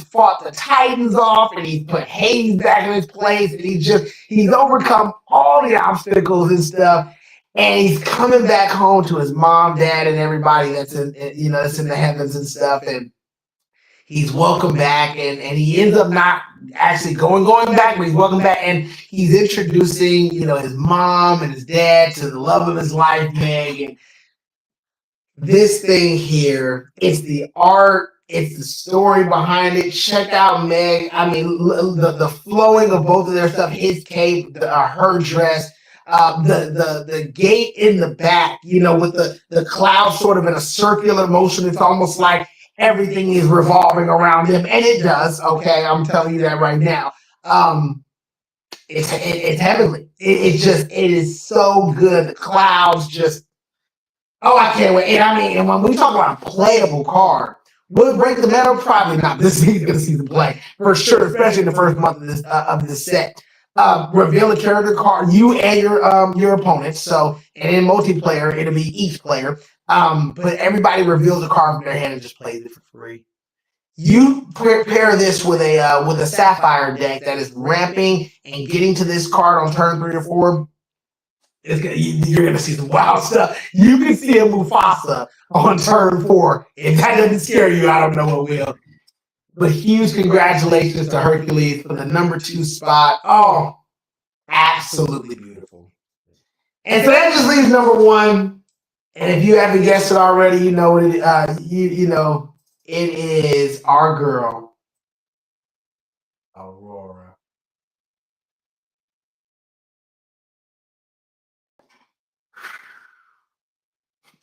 fought the Titans off, and he's put Hades back in his place, and he's overcome all the obstacles and stuff. And he's coming back home to his mom, dad, and everybody that's in the heavens and stuff. And he's welcome back, and he ends up not actually going back, but he's welcome back, and he's introducing, his mom and his dad to the love of his life, Meg. And this thing here, it's the art, it's the story behind it. Check out Meg. I mean, the flowing of both of their stuff, his cape, her dress, the gate in the back, with the cloud sort of in a circular motion. It's almost like everything is revolving around him, and it does. Okay, I'm telling you that right now. It's heavenly. It is so good. The clouds just. Oh, I can't wait. And when we talk about a playable card, will it break the meta? Probably not. This he's going to see the play for sure, especially in the first month of this set. Reveal a character card, you and your opponent. So, and in multiplayer, it'll be each player. But everybody reveals a card from their hand and just plays it for free. You pair this with a Sapphire deck that is ramping and getting to this card on turn 3 or 4. You're gonna see some wild stuff. You can see a Mufasa on turn 4. If that doesn't scare you, I don't know what will. But huge congratulations to Hercules for the number 2 spot. Oh, absolutely beautiful. And so that just leaves number 1. And if you haven't guessed it already, you know it. You know it is our girl, Aurora.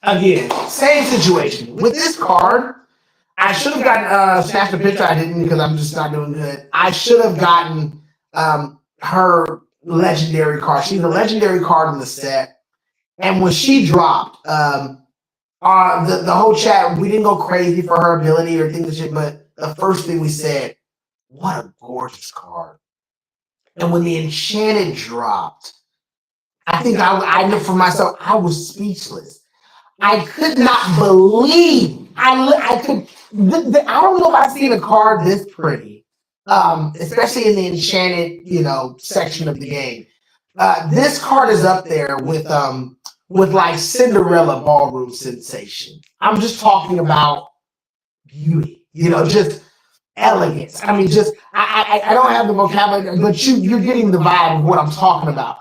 Again, same situation with this card. I should have gotten snatched a picture. I didn't because I'm just not doing good. I should have gotten her legendary card. She's a legendary card in the set. And when she dropped, the whole chat, we didn't go crazy for her ability or things of shit, but the first thing we said, what a gorgeous card. And when the Enchanted dropped, I think I know for myself, I was speechless. I could not believe I could. I don't know if I've seen a card this pretty, especially in the Enchanted, section of the game. This card is up there with like Cinderella ballroom sensation. I'm just talking about beauty, just elegance. I mean, just I don't have the vocabulary, but you're getting the vibe of what I'm talking about.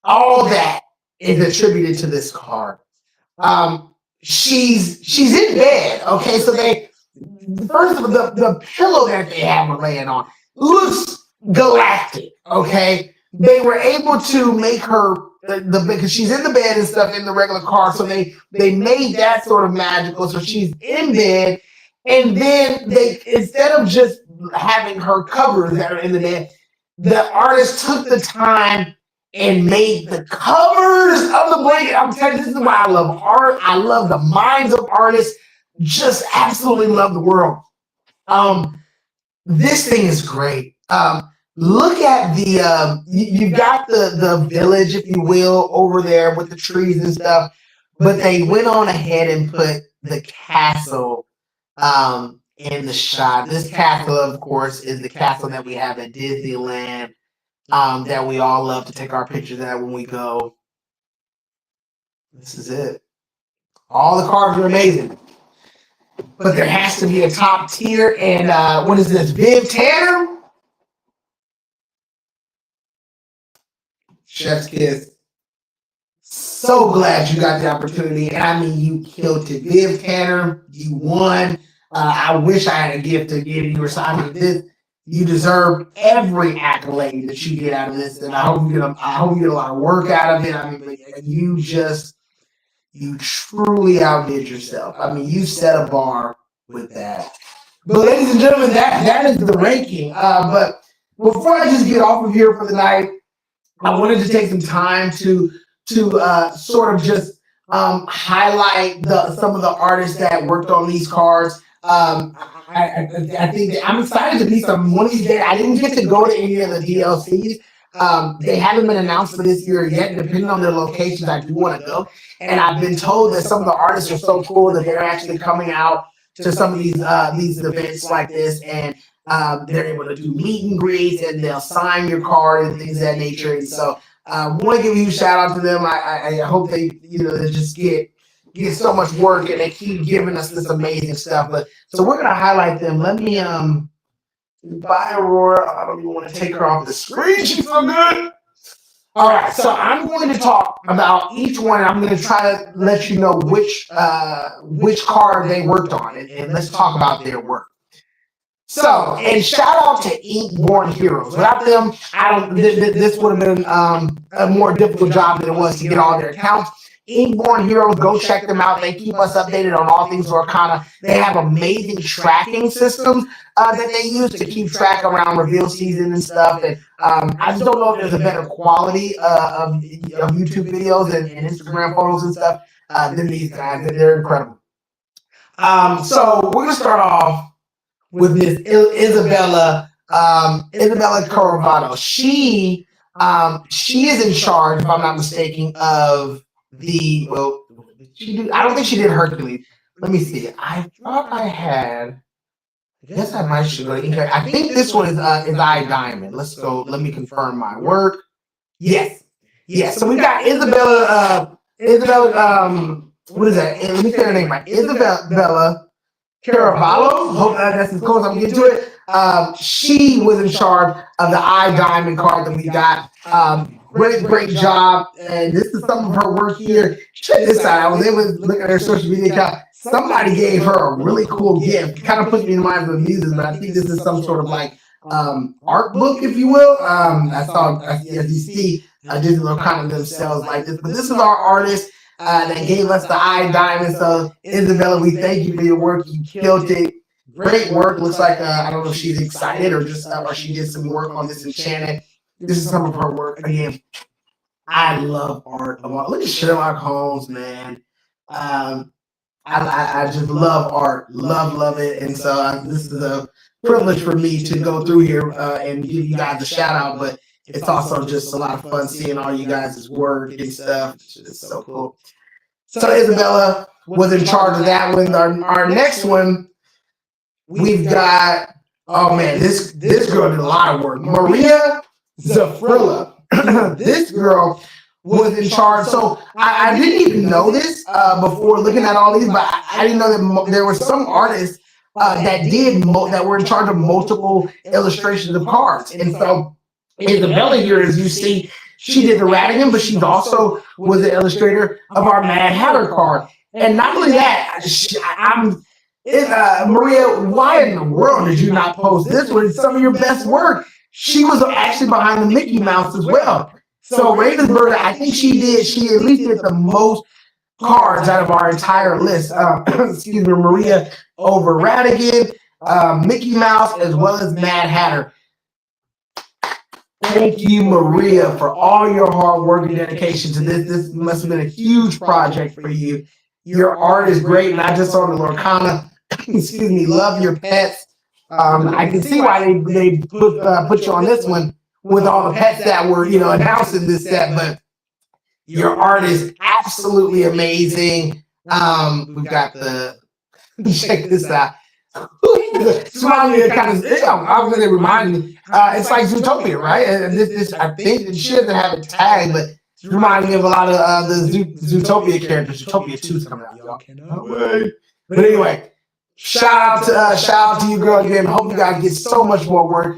All that is attributed to this card. She's in bed. Okay, so they first of all, the pillow that they have her laying on looks galactic. Okay, they were able to make her because she's in the bed and stuff in the regular car, so they made that sort of magical. So she's in bed, and then they instead of just having her covers that are in the bed, the artist took the time and made the covers of the blanket. I'm telling you, this is why I love art. I love the minds of artists. Just absolutely love the world. This thing is great. Look at the you've got the village, if you will, over there with the trees and stuff. But they went on ahead and put the castle in the shot. This castle, of course, is the castle that we have at Disneyland. That we all love to take our pictures at when we go. This is it. All the cards are amazing. But there has to be a top tier. And what is this? Viv Tanner? Chef's kiss. So glad you got the opportunity. And I mean, you killed it. Viv Tanner, you won. I wish I had a gift to give you or something. This. You deserve every accolade that you get out of this, and I hope you get a lot of work out of it. I mean, you truly outdid yourself. I mean, you set a bar with that. But ladies and gentlemen, that is the ranking. But before I just get off of here for the night, I wanted to take some time to sort of just highlight some of the artists that worked on these cards. I think that I'm excited to be one of these days. I didn't get to go to any of the DLCs. They haven't been announced for this year yet. Depending on their locations, I do want to go. And I've been told that some of the artists are so cool that they're actually coming out to some of these events like this, and they're able to do meet and greets, and they'll sign your card and things of that nature. And so, I want to give you a shout out to them. I hope they they just get so much work and they keep giving us this amazing stuff. But so we're gonna highlight them. Let me bye Aurora. I don't even want to take her off the screen. She's so good. All right, so I'm going to talk about each one. And I'm going to try to let you know which card they worked on, and let's talk about their work. So, and shout out to Inkborn Heroes. Without them, this would have been a more difficult job than it was to get all their accounts. Inkborn Heroes, go check them out. They keep us updated on all things Lorcana. They have amazing tracking systems that they use to keep track around reveal season and stuff. And I just don't know if there's a better quality of YouTube videos and Instagram photos and stuff than these guys. They're incredible. So we're gonna start off with Miss Isabella Coravado. She is in charge, if I'm not mistaken, of I don't think she did Hercules. Let me see. I thought I had. I guess I might should go. I think this one is I Diamond. Let's go. Let me confirm my work. Yes. Yeah, so we got Isabella, what is that? Let me say her name right. Isabella Caravallo. Hope that's as close as I'm getting to it. She was in charge of the eye diamond card that we got. Great job. And this is some of her work here. Check this out. I was able to look at her social media account. Somebody gave her a really cool gift. Kind of puts me in mind of the muses, but I think this is some sort of like art book, if you will. I saw, as you see, Disney Lorcana themselves like this. But this is our artist that gave us the eye diamond. So Isabella, we thank you for your work. You killed it. Great work. Looks like I don't know if she's excited or just or she did some work on this Enchanted. This is some of her work. Again, I love art. Look at Sherlock Holmes, man. I just love art, love it, and so this is a privilege for me to go through here and give you guys a shout out. But it's also just a lot of fun seeing all you guys' work and stuff. It's so cool. So Isabella was in charge of that one. Our next one, we've got, oh man, this girl did a lot of work. Maria Zafrilla. This girl was in charge. So I didn't even know this before looking at all these, but I didn't know that there were some artists that were in charge of multiple illustrations of cards. And so Isabella here, as you see, she did the Radigan, but she also was the illustrator of our Mad Hatter card. And not only that, Maria, why in the world did you not post this one? It's some of your best work. She was actually behind the Mickey Mouse as well. So Ravensburger, I think she at least did the most cards out of our entire list. Excuse me, Maria over Radigan, Mickey Mouse, as well as Mad Hatter. Thank you, Maria, for all your hard work and dedication to this. This must have been a huge project for you. Your art is great, not just on the Lorcana. Excuse me, love your pets. I can see why they put you on this one with all the pets that were, announced in this set, but your art is absolutely amazing. We've got check this out. It's reminding me of kind of, I was going to remind me, it's like Zootopia, right? And this I think she doesn't have it tagged, but it's reminding me of a lot of the Zootopia characters. Zootopia 2 is coming out, y'all. Cannot wait. But anyway, shout out to you, girl, again. Hope you guys get so much more work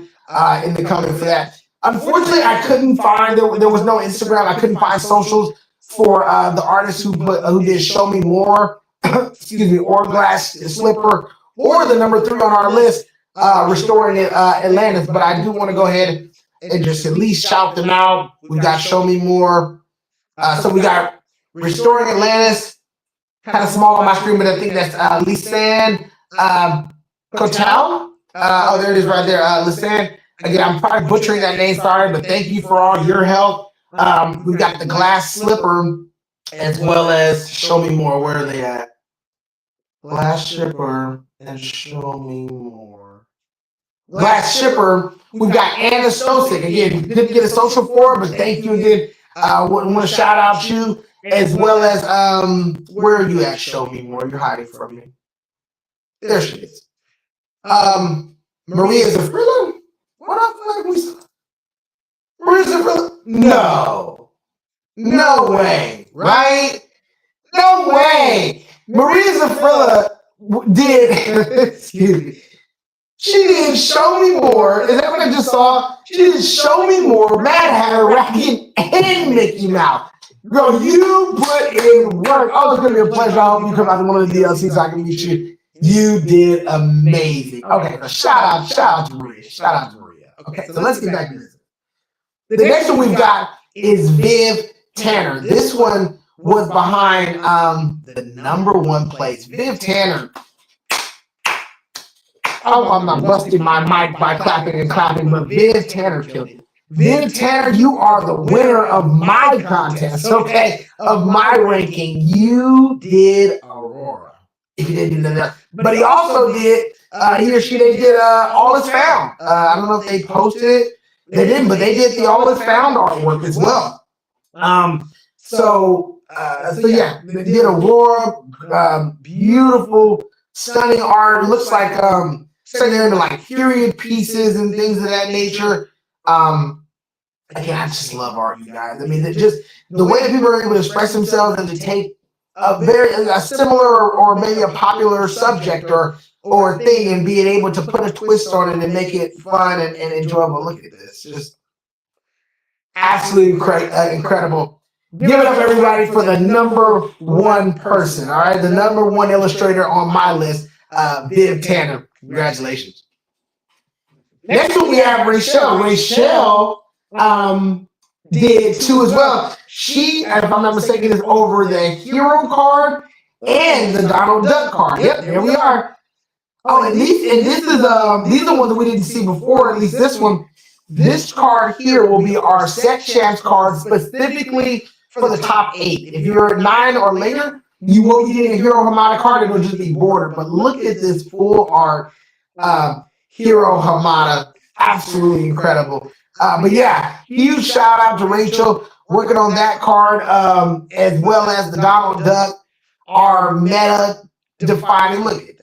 in the coming for that. Unfortunately, I couldn't find, there was no Instagram. I couldn't find socials for the artists who did Show Me More, excuse me, or Glass Slipper, or the number 3 on our list, Restoring Atlantis. But I do want to go ahead and just at least shout them out. We got Show Me More. So we got Restoring Atlantis, kind of small on my screen, but I think that's Lisanne Cotel. There it is right there, Lisanne. Again, I'm probably butchering that name, sorry, but thank you for all your help. We've got the Glass Slipper as well as Show Me More. Where are they at? Glass Shipper and Show Me More. Glass Shipper, we've got Anna Stosic. Again, didn't get a social for her, but thank you again. Want to shout out you as well as, where are you at, Show Me More? You're hiding from me. There she is. Maria Zafrilla? What up? Maria Zafrilla? No way, right? No way. Maria Zafrilla did, excuse me, she did Show Me More. Is that what I just saw? She did Show Me More, Mad Hatter, Radigan, and Mickey Mouse. Girl, you put in work. Oh, it's going to be a pleasure. I hope you come out to one of the DLCs so I can meet you. You did amazing. Okay, so shout out to Maria. Shout out to Maria. Okay, so let's get back to this. The next one we've got is Viv Tanner. This one was behind the number 1 place. Viv Tanner. Oh, I'm not busting my mic by clapping and clapping, but Viv Tanner killed it. Viv Tanner, you are the winner of my contest, okay? Of my ranking. You did Aurora. If you didn't know that. But he also did, he or she, they did All Is Found. I don't know if they posted it. They didn't, but they did the All Is Found artwork as well. So yeah, they did Aurora, beautiful, stunning art. It looks like they're into like period pieces and things of that nature. again, I just love art, you guys. I mean, just the way that people are able to express themselves and to take a similar or maybe a popular subject or thing and being able to put a twist on it and make it fun and enjoyable. Look at this, just absolutely incredible. Give it up, everybody, for the number one person. All right, the number one illustrator on my list, Viv Tanner. Congratulations. Next one we have Rachel. Rachel did two as well. She, if I'm not mistaken, is over the hero card and the Donald Duck card. Yep, there we are. Oh, and this is these are the ones that we didn't see before. At least this one. This card here will be our set champs card specifically for the top 8. If you're 9 or later, you won't be getting a Hero Hamada card. It'll just be border. But look at this full art Hero Hamada. Absolutely incredible. But yeah, huge shout out to Rachel working on that card as well as the Donald Duck, our meta defining. Look at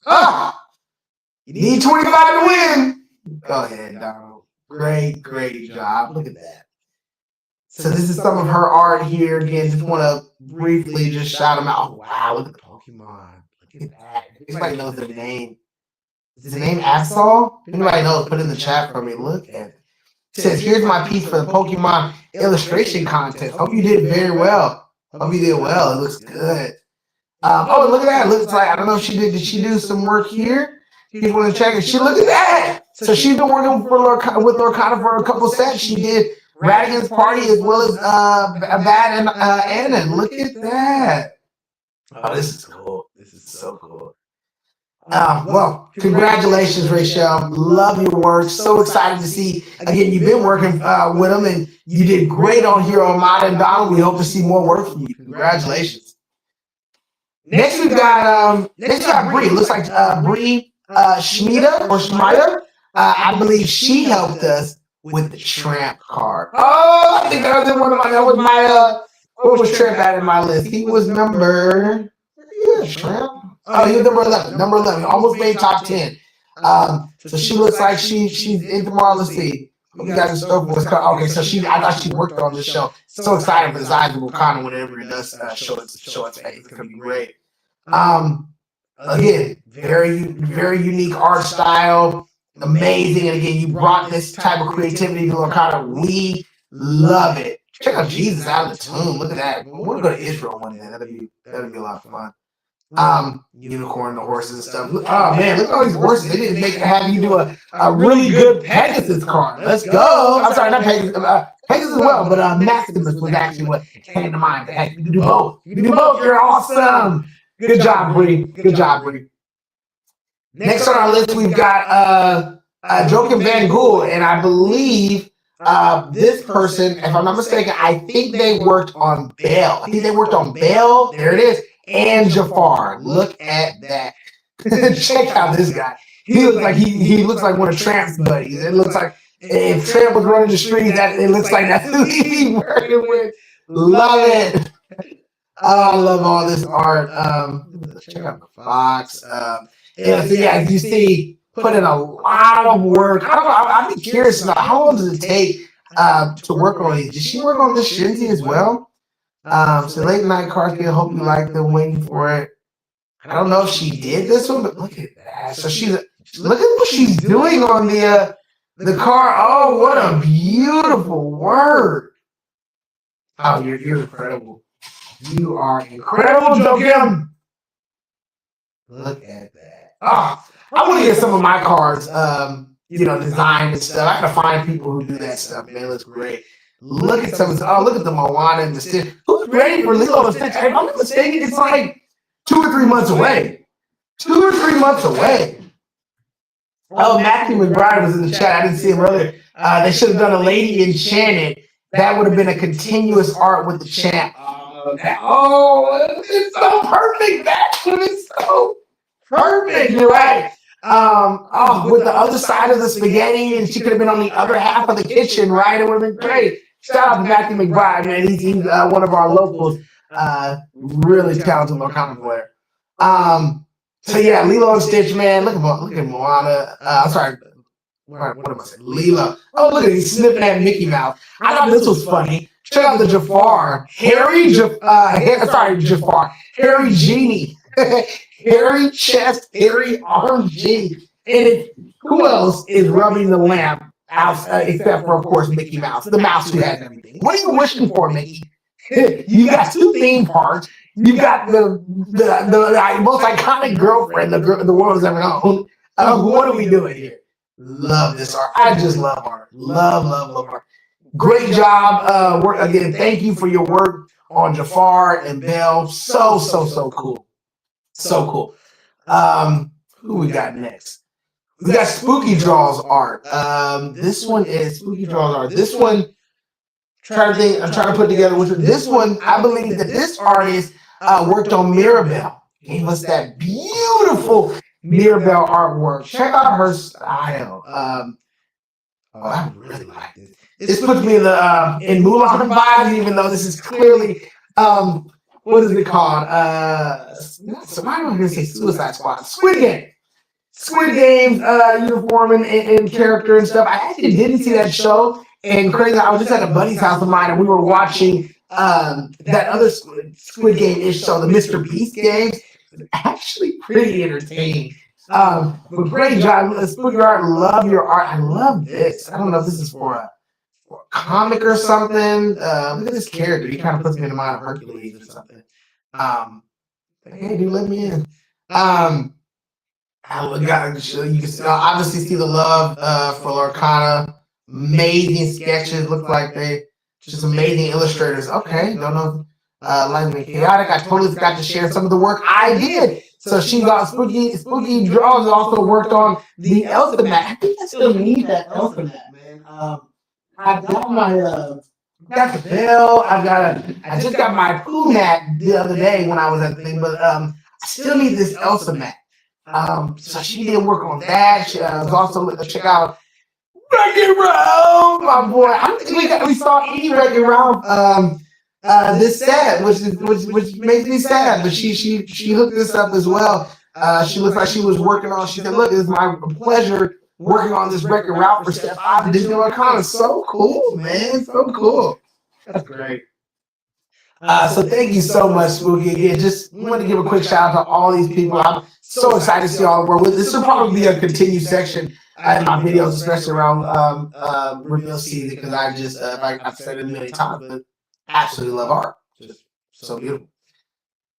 that. You need 25 to win. Go ahead, Donald. Great job. Look at that. So this is some of her art here. Again, just want to briefly just shout them out. Oh, wow, look at the Pokemon. Look at that. Anybody knows their name? Is the name Absol? Anybody knows? Put it in the chat for me. Look at it. It says, here's my piece for the Pokemon illustration contest. Hope you did very well. Hope you did well. It looks good. Oh, look at that. It looks like, I don't know if did she do some work here? He's want to check it. Look at that. So she's been working with Lorcana for a couple sets. She did Radigan's Party as well as Bad and Anna. Look at that. Oh, this is cool. This is so cool. Well, congratulations, Rachel. Love your work. So excited to see. Again, you've been working with them, and you did great on Hero Hamada and Donald. We hope to see more work from you. Congratulations. Next we've got Bree. Looks like Bree Schmida. I believe she helped us with the Tramp card. Oh, I think that was in one of my. That was my. What was Tramp at in my list? He was number. Yeah, Tramp. Oh, he was number 11. Number 11. Almost made top 10. So she looks like she's in tomorrow. Let's see. Hope you guys are stoked for what's coming. Okay, so I thought she worked on this show. So excited for this Eyes of Lorcana whenever it does show its face. It's gonna be great. Again, very unique art style. Amazing. And again, you brought this type of creativity to Lorcana. We love it. Check out Jesus Out of the Tomb. Look at that. We want to go to Israel one day. That'd be a lot of fun. Unicorn, the horses and stuff. Oh man, look at all these horses. They didn't have you do a really good Pegasus card. Let's go. I'm sorry, not Pegasus. Pegasus as well, but Maximus was actually what came to mind. Hey, you can do both. You can do both. You're awesome. Good job, Bree. Good job, Bree. Next on our list, we've got Joachim Van Gool, and I believe this person, if I'm not mistaken, I think they worked on Bale. I think they worked on Bale. There it is. And Jafar. Look at that. Check out this guy. He looks like he looks like one of Tramp's buddies. It looks like if Tramp was running the streets, it looks like that's who he's working with. Love it. I love all this art. Check out the fox. Yeah, so yeah, as you see, put in a lot of work. I don't know. I'd be curious about how long does it take to work on these. Did she work on this Shinzi as well? So late night cards, I hope you like them. Waiting for it. I don't know if she did this one, but look at that. So look at what she's doing on the car. Oh, what a beautiful work! Oh, you're incredible. You are incredible, Joachim. Look at that. Oh, I want to get some of my cards, designed and stuff. I gotta find people who do that stuff, man. It looks great. Look at look at the Moana and the Stitch. Who's ready for Lilo and Stitch? If I'm not mistaken, it's like 2 or 3 months away. 2 or 3 months away. Oh, Matthew McBride was in the chat. I didn't see him earlier. They should have done a Lady Enchanted. That would have been a continuous art with the champ. It's so perfect. That is so perfect. You're right. With the other side of the spaghetti, and she could have been on the other half of the kitchen, right? It would have been great. Shout out to Matthew McBride, man. He's one of our locals. Really talented Lorcana player. So yeah, Lilo and Stitch, man. Look at Moana. I'm sorry, what am I saying? Leela. Oh, look at he's sniffing at Mickey Mouse. I thought this was funny. Check out the Jafar. Jafar. Harry Genie. Hairy chest, hairy arm Genie. And who else is rubbing the lamp out, except for, of course, Mickey Mouse, the mouse who has everything? What are you wishing for, Mickey? You got two theme parks. You got the most iconic girlfriend the world has ever known. What are we doing here? Love this art. I just love art. Love art. Great job. Work again. Thank you for your work on Jafar and Belle. So cool. So cool. Who we got next? We got Spooky Draws art. This one is Spooky Draws art. This one, I'm trying to put together which one. This one, I believe that this artist worked on Mirabelle. Gave us that beautiful Mirabelle artwork. Check out her style. I really like this. This puts me in the in Mulan vibes, even though this is clearly what is it called? So why am I going to say Suicide Squad? Squid Game. Squid Game's uniform and character and stuff. I actually didn't see that show. And crazy, I was just at a buddy's house of mine, and we were watching that other Squid Game-ish show, the Mr. Beast games. Actually pretty entertaining. But great job, Spooky Art. Love your art. I love this. I don't know if this is for a comic or something. Look at this character. He kind of puts me in the mind of Hercules or something. Hey, dude, let me in. You can obviously see the love for Lorcana. Amazing sketches. Look like they just amazing illustrators. Okay, don't know. Like chaotic. I totally forgot to share some of the work I did. So she got Spooky Draws also worked on the Elsa mat. I think I still need that Elsa mat, man. I've got my got the bell. I just got my Pooh mat the other day when I was at the thing, but I still need this Elsa mat. So she did work on that. She was also check out Wreck-It Ralph, my boy. I don't think we saw any Wreck-It Ralph this set, which makes me sad. But she hooked this up as well. She looked like she was working on. She said, "Look, it's my pleasure working on this Wreck-It Ralph for Step 5 Disney Lorcana." So cool, man. So cool. That's great. So thank you so much, Spooky. Again, just want to give a quick shout out to all these people. I'm so excited to see all the work. This will probably be a continued section in my videos, especially around reveal season, because I just I've said it a million times, but absolutely love art. Just so beautiful.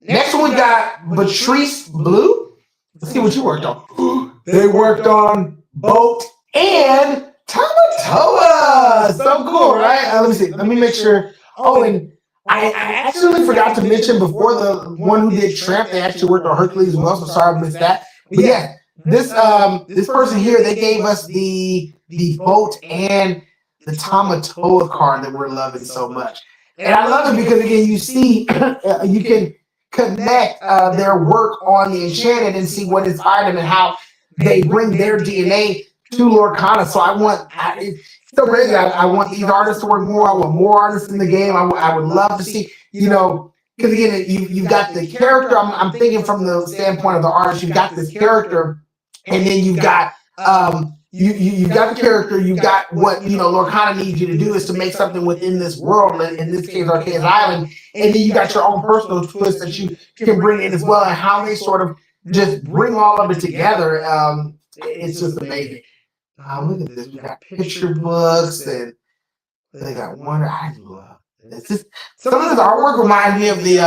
Next one we got Patrice Blue. Let's see what you worked on. They worked on Boat and Tamatoa. So cool, right? Let me see. Let me make sure. Oh, and I actually forgot to mention before the one who did Tramp, they actually worked on Hercules as well, so sorry I missed that. But yeah, this person here, they gave us the Boat and the Tamatoa card that we're loving so much. And I love it because, again, you see, you can connect their work on the Enchanted and see what inspired them and how they bring their DNA to Lorcana. So it's so crazy. I want these artists to work more. I want more artists in the game. I would love to see, because again, you've got the character. I'm thinking from the standpoint of the artist. You've got this character, and then you've got you've got the character. You've got what Lorcana needs you to do is to make something within this world. In this case, Arceus Island, and then you got your own personal twist that you can bring in as well, and how they sort of just bring all of it together. It's just amazing. Look at this. We got picture books, and they got Wonder. I love it. Some of this artwork reminds me of the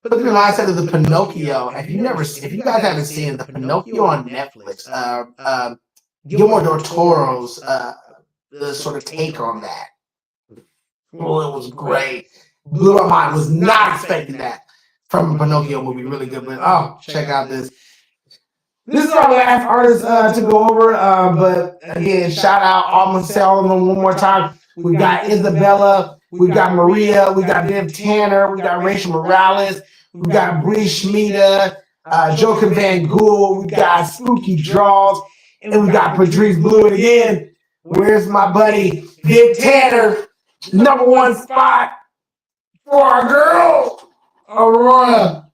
put me in mindset of the Pinocchio. If you guys haven't seen the Pinocchio on Netflix, Guillermo del Toro's the sort of take on that. Oh, it was great. Blew my mind. Was not expecting that from a Pinocchio movie. Really good. But check out this. This is our last artist to go over, but again, shout out. I'm gonna say all of them one more time. We got Isabella, we got Maria, we got Viv Tanner, we got Rachel Morales, we got Bree Schmida, Joaquin Van Gool, we got Spooky Draws, and we got Patrice Blue. And again, where's my buddy Viv Tanner? #1 spot for our girl, Aurora.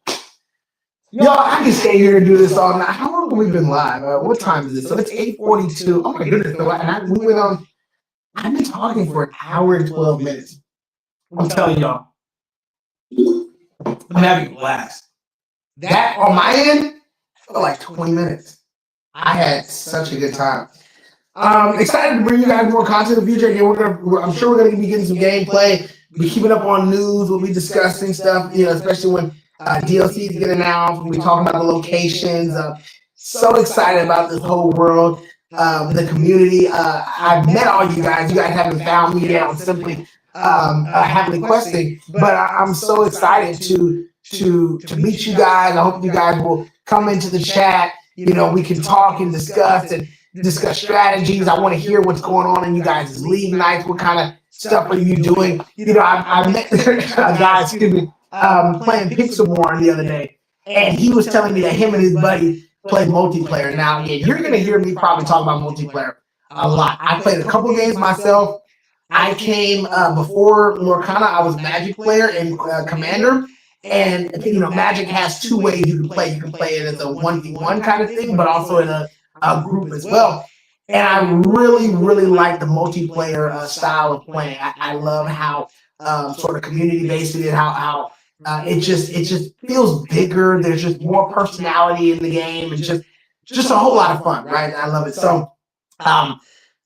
Yo, I can stay here and do this all night. How long have we been live? What time is it? So it's 8:42. Oh my goodness. We went on. I've been talking for an hour and 12 minutes. I'm telling y'all, I'm having a blast. That on my end felt like 20 minutes. I had such a good time. Excited to bring you guys more content in the future. Again, I'm sure we're gonna be getting some gameplay. Be keeping up on news. We'll be discussing stuff, especially when DLCs get announced. We'll be talking about the locations. So excited about this whole world, the community. I've met all you guys. You guys haven't found me yet on simply happily questing, but I'm so excited to meet you guys. I hope you guys will come into the chat. We can talk and discuss strategies. I want to hear what's going on in you guys' league nights. What kind of stuff are you doing? I met a guy, playing Pixelborn the other day, and he was telling me that him and his buddy play multiplayer. Now, yeah, you're going to hear me probably talk about multiplayer a lot. I played a couple games myself. I came before Lorcana. I was Magic player and Commander. And Magic has two ways you can play. You can play it as a 1v1 kind of thing, but also in a group as well. And I really, really like the multiplayer style of playing. I love how sort of community based it is. How it just feels bigger. There's just more personality in the game, and just a whole lot of fun, right? I love it. So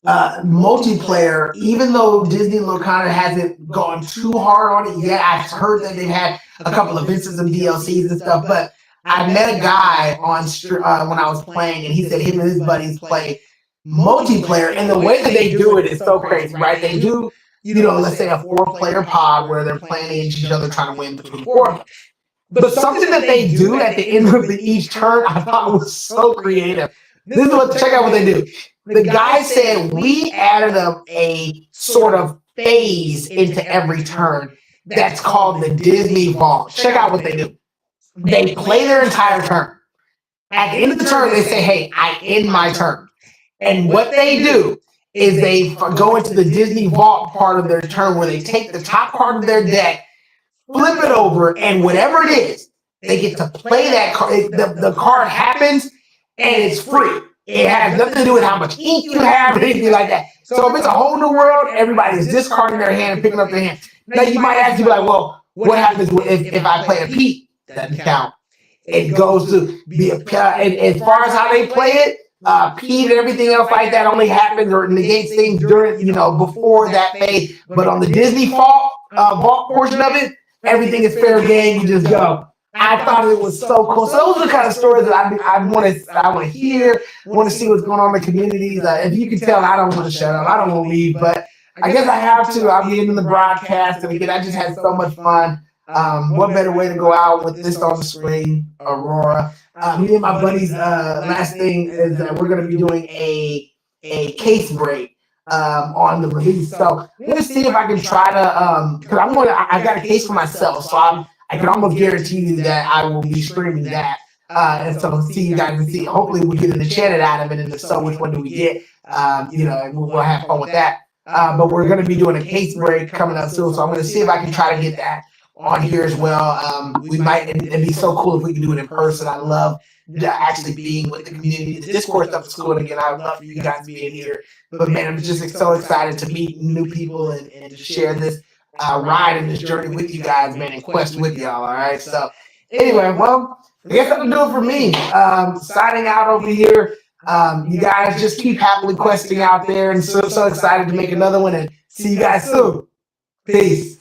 multiplayer, even though Disney Lorcana hasn't gone too hard on it yet, I've heard that they've had a couple of instances of DLCs and stuff, but I met a guy on when I was playing, and he said him and his buddies play multiplayer, and the way that they do it is so crazy, right? They do, let's say a 4-player pod where they're playing against each other trying to win between 4 of them. But something that they do at the end of each turn, I thought was so creative. Check out what they do. The guy said we added a sort of phase into every turn that's called the Disney Vault. Check out what they do. They play their entire turn. At the end of the turn, they say, hey, I end my turn. And what they do is they go into the Disney Vault part of their turn where they take the top part of their deck, flip it over, and whatever it is, they get to play that card. The card happens, and it's free. It has nothing to do with how much ink you have or anything like that. So if it's a whole new world, everybody is discarding their hand and picking up their hand. Now you might ask, you like, well, what happens if I play a Pete? Doesn't count. It goes to be and as far as how they play it, Pete and everything else like that only happens or negates things during, before that phase. But on the Disney vault portion of it, everything is fair game. You just go. I thought it was so cool. So those are the kind of stories that I want to hear. Want to see what's going on in the communities. If you can tell, I don't want to shut up. I don't want to leave, but I guess I have to. I'll be in the broadcast, and again, I just had so much fun. What better way to go out with this on the screen, Aurora? Me and my buddies. Last thing is that we're going to be doing a case break on the release. So let's see if I can try to because I got a case for myself, so I can almost guarantee you that I will be streaming that. And so see you guys and see. Hopefully we get an enchanted out of it, and if so, which one do we get? And we'll have fun with that. But we're going to be doing a case break coming up soon, so I'm going to see if I can try to get that on here as well. We might, it'd be so cool if we can do it in person. I love actually being with the community. The Discord stuff is cool. And again, I would love for you guys being here. But man, I'm just so excited to meet new people and to share this ride and this journey with you guys, man, and quest with y'all. All right. So anyway, well, I guess that'll do it for me. Signing out over here. You guys just keep happily questing out there, and so excited to make another one, and see you guys soon. Peace.